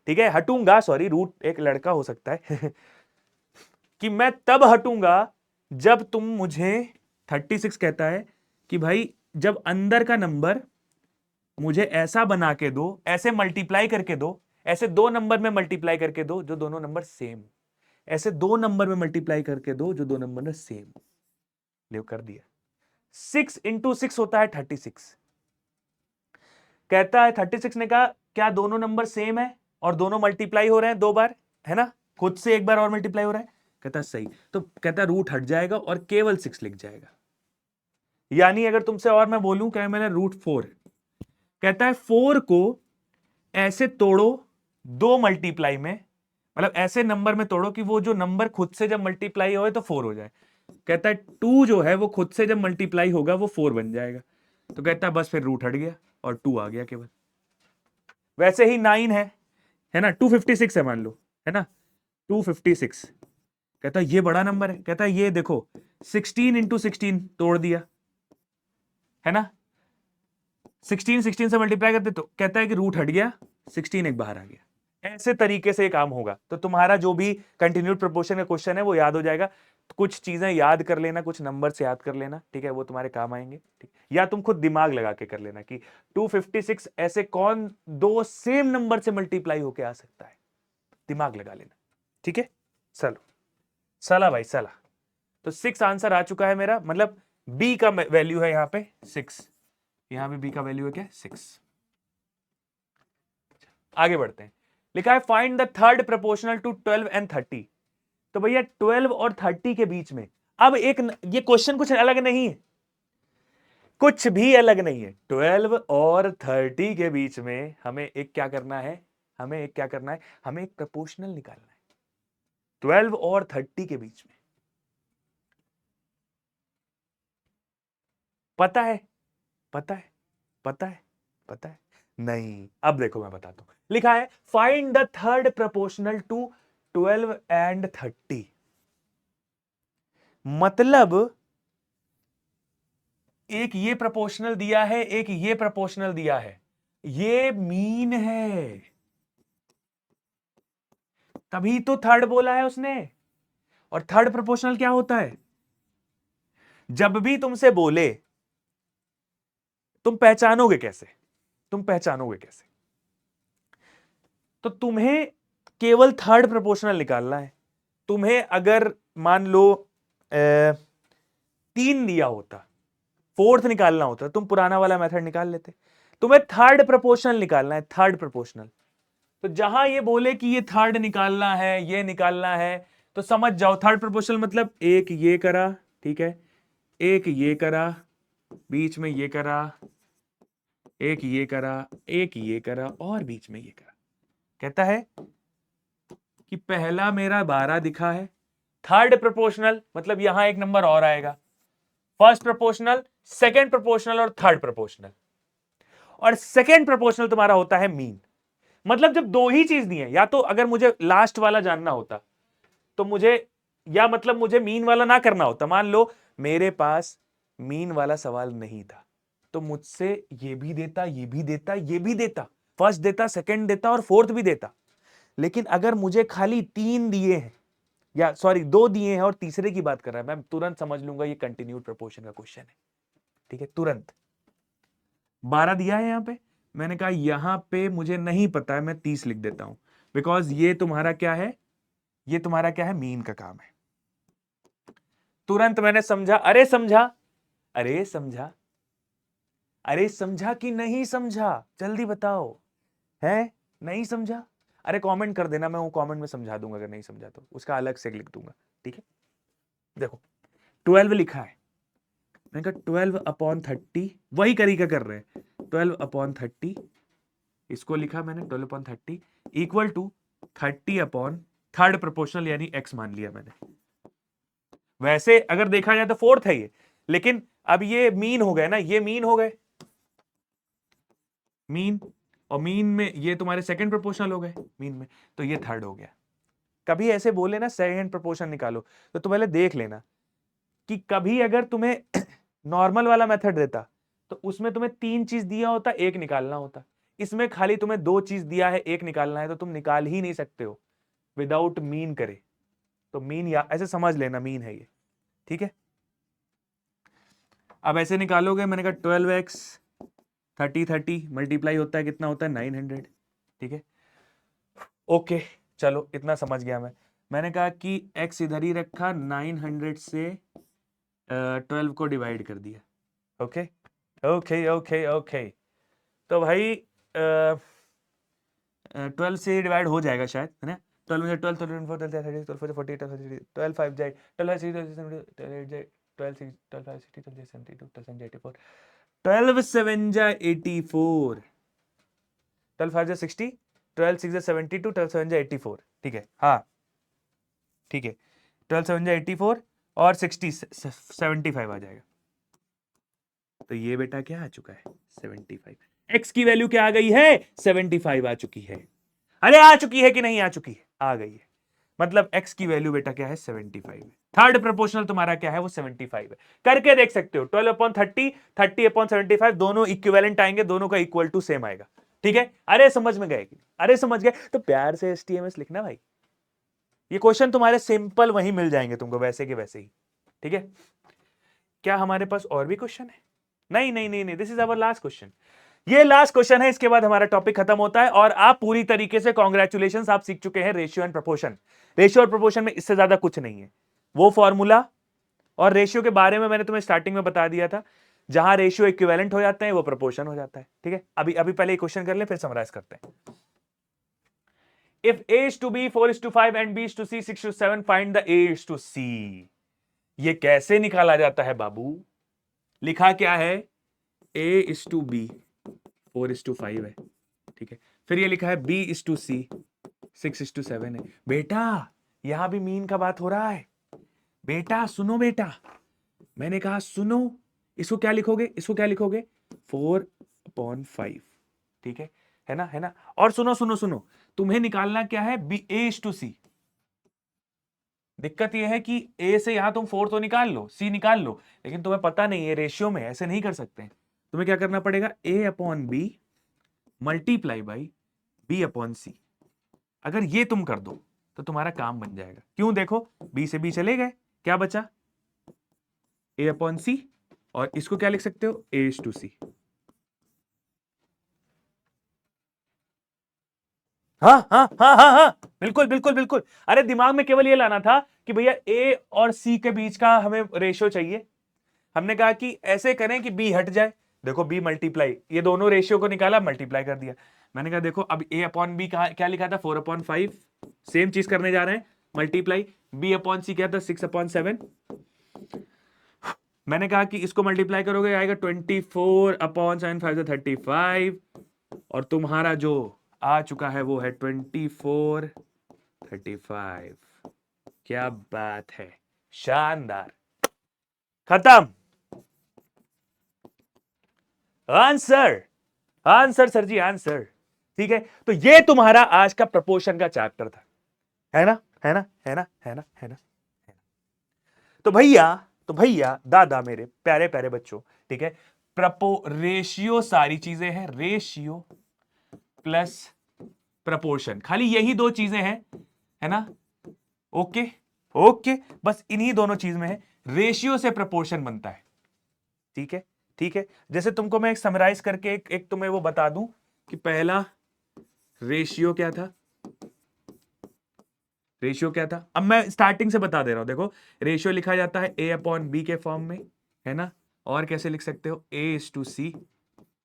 ठीक है, हटूंगा, सॉरी, रूट एक लड़का हो सकता है कि मैं तब हटूंगा जब तुम मुझे 36 कहता है कि भाई जब अंदर का नंबर मुझे ऐसा बना के दो, ऐसे मल्टीप्लाई करके दो, ऐसे दो नंबर में मल्टीप्लाई करके दो जो दोनों नंबर सेम, ऐसे दो नंबर में मल्टीप्लाई करके दो जो दो नंबर सेम। ले कर दिया। 6 इंटू 6 होता है 36। कहता है 36 ने कहा क्या दोनों नंबर सेम है और दोनों मल्टीप्लाई हो रहे हैं दो बार, है ना, खुद से एक बार और मल्टीप्लाई हो रहा है। कहता है सही, तो कहता है रूट हट जाएगा और केवल 6 लिख जाएगा। यानी अगर तुमसे और मैं बोलूं क्या मैंने रूट 4, कहता है 4 को ऐसे तोड़ो दो मल्टीप्लाई में, मतलब ऐसे नंबर में तोड़ो कि वो जो नंबर खुद से जब मल्टीप्लाई हो तो 4 हो जाए। कहता है 2 जो है वो खुद से जब मल्टीप्लाई होगा वो 4 बन जाएगा। तो कहता है बस फिर रूट हट गया और 2 आ गया केवल। वैसे ही 9 है ना, 256 है मान लो, है ना, 256। कहता है ये बड़ा नंबर है, कहता है ये देखो 16 इंटू 16 तोड़ दिया, है ना, 16 से मल्टीप्लाई करते तो कहता है कि रूट हट गया, 16 एक बाहर आ गया। ऐसे तरीके से काम होगा। तो तुम्हारा जो भी कंटिन्यूड प्रोपोर्शन का क्वेश्चन है वो याद हो जाएगा। कुछ चीजें याद कर लेना, कुछ नंबर से याद कर लेना, ठीक है, वो तुम्हारे काम आएंगे, ठीक। या तुम खुद दिमाग लगा के कर लेना कि 256 ऐसे कौन दो सेम नंबर से मल्टीप्लाई होके आ सकता है, दिमाग लगा लेना, ठीक है। चलो सला भाई सला। तो 6 आंसर आ चुका है मेरा, मतलब बी का वैल्यू है यहाँ पे 6, यहां पे बी का वैल्यू है क्या 6। आगे बढ़ते हैं। लिखा है find the third proportional to 12 and 30। तो भैया 12 और 30 के बीच में अब एक ये क्वेश्चन कुछ अलग नहीं है, कुछ भी अलग नहीं है। 12 और 30 के बीच में हमें एक क्या करना है, हमें एक क्या करना है, हमें एक प्रोपोर्शनल निकालना है 12 और 30 के बीच में। पता है, पता है, पता है, पता है नहीं। अब देखो मैं बताता हूं। लिखा है find the third proportional to 12 and 30। मतलब एक ये प्रोपोर्शनल दिया है, एक ये प्रोपोर्शनल दिया है, ये मीन है, तभी तो थर्ड बोला है उसने। और थर्ड प्रोपोर्शनल क्या होता है, जब भी तुमसे बोले तुम पहचानोगे कैसे, तुम पहचानोगे कैसे, तो तुम्हें केवल थर्ड प्रोपोर्शनल निकालना है। तुम्हें अगर मान लो 3 दिया होता, फोर्थ निकालना होता, तुम पुराना वाला मेथड निकाल लेते। तुम्हें थर्ड प्रोपोर्शनल निकालना है, थर्ड प्रोपोर्शनल। तो जहां ये बोले कि ये थर्ड निकालना है, ये निकालना है, तो समझ जाओ थर्ड प्रोपोर्शनल मतलब एक ये करा, ठीक है, एक ये करा, बीच में ये करा, एक ये करा, एक ये करा और बीच में ये करा। कहता है कि पहला मेरा 12 दिखा है, थर्ड प्रोपोर्शनल मतलब यहां एक नंबर और आएगा, फर्स्ट प्रोपोर्शनल, सेकंड प्रोपोर्शनल और थर्ड प्रोपोर्शनल। और सेकंड प्रोपोर्शनल तुम्हारा होता है मीन। मतलब जब दो ही चीज दी है, या तो अगर मुझे लास्ट वाला जानना होता तो मुझे, या मतलब मुझे मीन वाला ना करना होता, मान लो मेरे पास मीन वाला सवाल नहीं था, तो मुझसे ये भी देता, ये भी देता, ये भी देता, फर्स्ट देता, सेकंड देता और फोर्थ भी देता। लेकिन अगर मुझे खाली 3 दिए हैं, या सॉरी 2 दिए हैं और तीसरे की बात कर रहा है, मैं तुरंत समझ लूंगा ये कंटिन्यूड प्रोपोर्शन का क्वेश्चन है, ठीक है, तुरंत। 12 दिया है यहां पे, मैंने कहा यहां पे मुझे नहीं पता है, मैं 30 लिख देता हूं, बिकॉज ये तुम्हारा क्या है, ये तुम्हारा क्या है, मीन का काम है। तुरंत मैंने समझा, अरे समझा, अरे समझा, अरे समझा कि नहीं समझा, जल्दी बताओ, है नहीं समझा? अरे कमेंट कर देना, मैं वो कमेंट में समझा दूंगा, अगर नहीं समझा तो उसका अलग से लिख दूंगा, ठीक है। देखो 12 लिखा है, मैंने कहा 12/30, वही तरीका कर रहे हैं, 12/30, इसको लिखा मैंने 12/30 इक्वल टू 30 थर्ड प्रोपोर्शनल यानी x मान लिया मैंने। वैसे अगर देखा जाए तो फोर्थ है ये, लेकिन अब ये मीन हो गए ना, ये मीन हो गए, मीन, और मीन में ये तुम्हारे सेकंड प्रोपोर्शनल हो गए मीन में, तो ये थर्ड हो गया। कभी ऐसे बोले ना सेकंड प्रोपोर्शन निकालो, तो पहले देख लेना कि कभी अगर तुम्हें नॉर्मल वाला मेथड देता तो उसमें तुम्हें 3 चीज दिया होता, एक निकालना होता। इसमें खाली तुम्हें 2 चीज दिया है, एक निकालना है, तो तुम निकाल ही नहीं सकते हो विदाउट मीन करे। तो मीन या ऐसे समझ लेना मीन है ये, ठीक है। अब ऐसे निकालोगे, मैंने कहा 12x 30 मल्टीप्लाई होता है कितना होता है 900, ठीक है। ओके चलो इतना समझ गया मैंने कहा कि x इधर ही रखा, 900 से 12 को डिवाइड कर दिया। ओके ओके ओके ओके, तो भाई 12 से डिवाइड हो जाएगा शायद, है ना। 12 में 12 13 14 13 12 14 40 12 5 जाए, 12 5 12 6 12 6 12 5 60 12 72 12 84 12 7 जा 84, 12 5 जा 60, 12 6 जा 72, 12 7 जा 84, ठीक है। हाँ ठीक है, 12 7 जा 84 और 60 75 आ जाएगा। तो ये बेटा क्या आ चुका है 75। एक्स की वैल्यू क्या आ गई है 75 आ चुकी है। अरे आ चुकी है कि नहीं आ चुकी है, आ गई है। मतलब x की वैल्यू बेटा क्या है 75 है। थर्ड प्रोपोर्शनल तुम्हारा क्या है वो 75 है। करके देख सकते हो 12/30 30/75 दोनों इक्विवेलेंट आएंगे, दोनों का इक्वल टू सेम आएगा, ठीक है। अरे समझ में गए, अरे समझ गए तो प्यार से एसटीएमएस लिखना भाई। ये क्वेश्चन तुम्हारे सिंपल वहीं मिल जाएंगे तुमको वैसे के वैसे ही, ठीक है। क्या हमारे पास और भी क्वेश्चन है? नहीं नहीं नहीं नहीं, this is our last question. ये लास्ट क्वेश्चन है, इसके बाद हमारा टॉपिक खत्म होता है और आप पूरी तरीके से कॉन्ग्रेचुलेशन, आप सीख चुके हैं रेशियो एंड प्रोपोर्शन। रेशियो और प्रोपोर्शन में इससे ज्यादा कुछ नहीं है। वो फॉर्मूला और रेशियो के बारे में मैंने तुम्हें स्टार्टिंग में बता दिया था, जहां रेशियो इक्विवेलेंट हो जाते हैं वो प्रोपोर्शन हो जाता है, ठीक है। अभी अभी पहले क्वेश्चन कर ले फिर समराइज करते हैं। If a is to b 4 is to 5 and b is to c 6 to 7 find the a is to c। ये कैसे निकाला जाता है बाबू? लिखा क्या है a is to b 4 is to 5 है, ठीक है। फिर ये लिखा है b is to c 6 is to 7 है। बेटा यहां भी मीन का बात हो रहा है। बेटा सुनो बेटा, मैंने कहा सुनो, इसको क्या लिखोगे, इसको क्या लिखोगे 4/5, ठीक है ना, है ना। और सुनो सुनो सुनो, तुम्हें निकालना क्या है बी ए इज टू सी। दिक्कत यह है कि ए से यहां तुम 4 तो निकाल लो, सी निकाल लो, लेकिन तुम्हें पता नहीं है रेशियो में ऐसे नहीं कर सकते हैं। तुम्हें क्या करना पड़ेगा a/b मल्टीप्लाई बाई b/c। अगर ये तुम कर दो तो तुम्हारा काम बन जाएगा। क्यों? देखो b से b चले गए, क्या बचा a/c, और इसको क्या लिख सकते हो a is to c। हाँ हाँ हाँ हाँ हाँ, बिल्कुल बिल्कुल बिल्कुल। अरे दिमाग में केवल ये लाना था कि भैया ए और सी के बीच का हमें रेशियो चाहिए। हमने कहा कि ऐसे करें कि बी हट जाए। देखो बी मल्टीप्लाई, ये दोनों रेशियो को निकाला मल्टीप्लाई कर दिया। मैंने कहा देखो अब a/b क्या लिखा था 4/5, सेम चीज करने जा रहे हैं मल्टीप्लाई। b/c क्या था 6/7। मैंने कहा कि इसको मल्टीप्लाई करोगे आएगा 24/7 35, और तुम्हारा जो आ चुका है वो है 24/35। क्या बात है, शानदार, खत्म। आंसर आंसर सर जी आंसर, ठीक है। तो ये तुम्हारा आज का प्रपोर्शन का चैप्टर था, है ना, है ना, है ना, है ना, है ना। तो भैया दादा मेरे प्यारे प्यारे बच्चों, ठीक है। रेशियो सारी चीजें हैं, रेशियो प्लस प्रपोर्शन, खाली यही दो चीजें हैं, है ना। ओके ओके, बस इन्हीं दोनों चीज में है, रेशियो से प्रपोर्शन बनता है, ठीक है ठीक है। जैसे तुमको मैं एक समराइज करके एक तुम्हें वो बता दूं कि पहला रेशियो क्या था, रेशियो क्या था। अब मैं स्टार्टिंग से बता दे रहा हूं, देखो रेशियो लिखा जाता है a/b के फॉर्म में, है ना। और कैसे लिख सकते हो a is to c,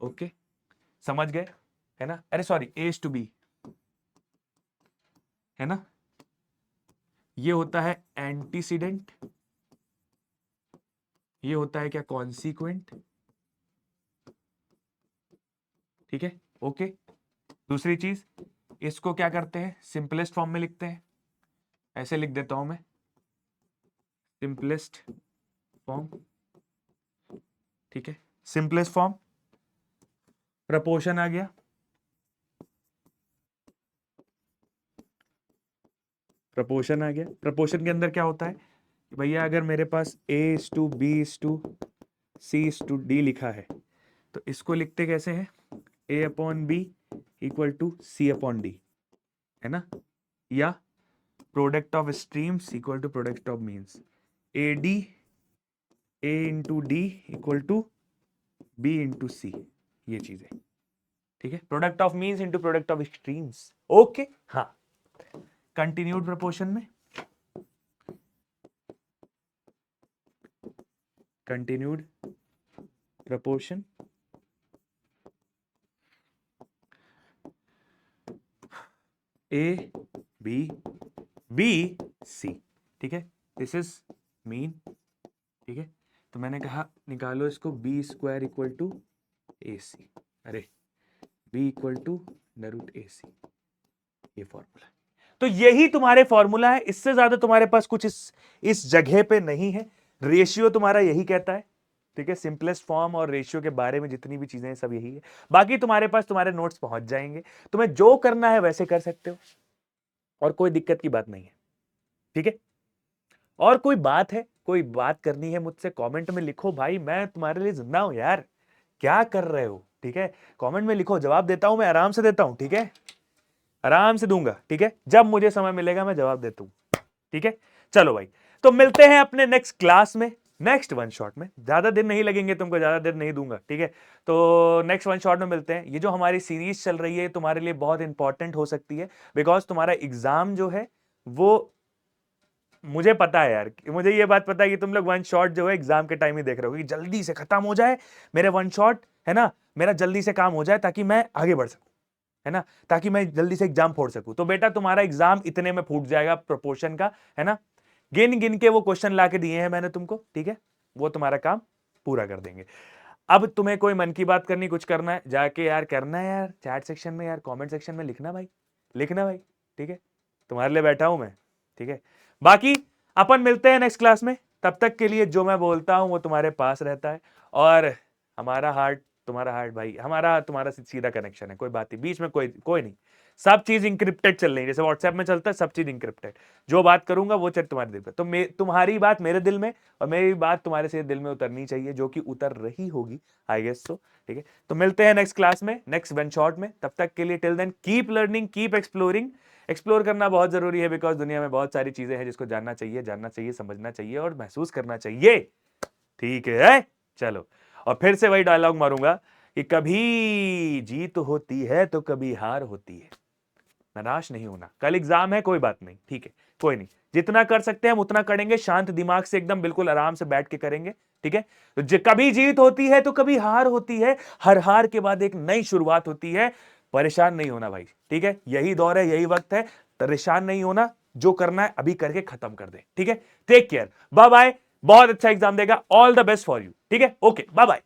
okay समझ गए, है ना। अरे sorry a is to b, है ना। ये होता है एंटीसीडेंट, ये होता है क्या कॉन्सिक्वेंट, ठीक है ओके। दूसरी चीज, इसको क्या करते हैं सिंपलेस्ट फॉर्म में लिखते हैं, ऐसे लिख देता हूं मैं सिंपलेस्ट फॉर्म, ठीक है। सिंपलेस्ट फॉर्म प्रपोर्शन आ गया, प्रपोर्शन आ गया। प्रपोर्शन के अंदर क्या होता है भैया, अगर मेरे पास A:B:C:D लिखा है तो इसको लिखते कैसे हैं, A/B = C/D, है ना, या product of extremes equal to product of means, AD A/D = B/C, ये चीज है, ठीक है, product of means into product of extremes. Okay, हाँ, कंटिन्यूड प्रपोर्शन में, कंटिन्यूड प्रपोर्शन A/B/C, ठीक है, दिस इज मीन, ठीक है, तो मैंने कहा निकालो इसको, B² = AC, अरे B √AC, ये फॉर्मूला। तो यही तुम्हारे फॉर्मूला है, इससे ज्यादा तुम्हारे पास कुछ इस जगह पे नहीं है। रेशियो तुम्हारा यही कहता है, ठीक है, सिंपलेस्ट फॉर्म और रेशियो के बारे में जितनी भी चीजें हैं सब यही है। बाकी तुम्हारे पास तुम्हारे नोट्स पहुंच जाएंगे, तुम्हें जो करना है वैसे कर सकते हो और कोई दिक्कत की बात नहीं है, ठीक है। और कोई बात है, कोई बात करनी है मुझसे, कमेंट में लिखो भाई, मैं तुम्हारे लिए जिंदा हूं यार, क्या कर रहे हो, ठीक है, कमेंट में लिखो, जवाब देता हूं मैं, आराम से देता हूं, ठीक है, आराम से दूंगा, ठीक है, जब मुझे समय मिलेगा मैं जवाब देता हूं, ठीक है। चलो भाई, तो मिलते हैं अपने नेक्स्ट क्लास में, नेक्स्ट वन शॉट में, ज्यादा दिन नहीं लगेंगे तुमको, ज्यादा देर नहीं दूंगा, ठीक है। तो नेक्स्ट वन शॉट में मिलते हैं। ये जो हमारी सीरीज चल रही है तुम्हारे लिए बहुत इंपॉर्टेंट हो सकती है, बिकॉज तुम्हारा एग्जाम जो है वो, मुझे पता है यार, मुझे ये बात पता है कि तुम लोग वन शॉट जो है एग्जाम के टाइम ही देख रहे हो कि जल्दी से खत्म हो जाए मेरे वन शॉट, है ना, मेरा जल्दी से काम हो जाए ताकि मैं आगे बढ़ सकूं, है ना, ताकि मैं जल्दी से एग्जाम फोड़ सकूं। तो बेटा तुम्हारा एग्जाम इतने में फूट जाएगा प्रोपोर्शन का, है ना, गिन गिन के वो क्वेश्चन ला के दिए हैं मैंने तुमको, ठीक है, वो तुम्हारा काम पूरा कर देंगे। अब तुम्हें कोई मन की बात करनी, कुछ करना है जाके यार करना है यार, चैट सेक्शन में यार, कमेंट सेक्शन में लिखना भाई, लिखना भाई, ठीक है, तुम्हारे लिए बैठा हूं मैं, ठीक है। बाकी अपन मिलते हैं नेक्स्ट क्लास में, तब तक के लिए जो मैं बोलता हूं वो तुम्हारे पास रहता है, और हमारा हार्ट तुम्हारा हार्ट भाई, हमारा तुम्हारा सीधा कनेक्शन है, कोई बात नहीं, बीच में कोई कोई नहीं, सब चीज इंक्रिप्टेड चल रही है, जैसे व्हाट्सएप में चलता है सब चीज इंक्रिप्टेड, जो बात करूंगा वो चल तुम्हारे दिल पे, तो तुम्हारी बात मेरे दिल में और मेरी बात तुम्हारे से दिल में उतरनी चाहिए, जो कि उतर रही होगी, आई गेस सो, ठीक है। तो मिलते हैं नेक्स्ट क्लास में, नेक्स्ट वन शॉट में, तब तक के लिए till then keep learning, keep exploring, explore करना बहुत जरूरी है, बिकॉज दुनिया में बहुत सारी चीजें हैं जिसको जानना चाहिए, समझना चाहिए और महसूस करना चाहिए, ठीक है। चलो, और फिर से वही डायलॉग मारूंगा कि कभी जीत होती है तो कभी हार होती है, निराश नहीं होना, कल एग्जाम है, कोई बात नहीं, ठीक है, कोई नहीं, जितना कर सकते हैं हम उतना करेंगे, शांत दिमाग से एकदम बिल्कुल आराम से बैठ के करेंगे, ठीक है। तो कभी जीत होती है तो कभी हार होती है, हर हार के बाद एक नई शुरुआत होती है, परेशान नहीं होना भाई, ठीक है, यही दौर है, यही वक्त है, परेशान नहीं होना, जो करना है अभी करके खत्म कर दे, ठीक है। टेक केयर, बाय बाय, बहुत अच्छा एग्जाम देगा, all the best for you, ठीक है, ओके, बाय बाय।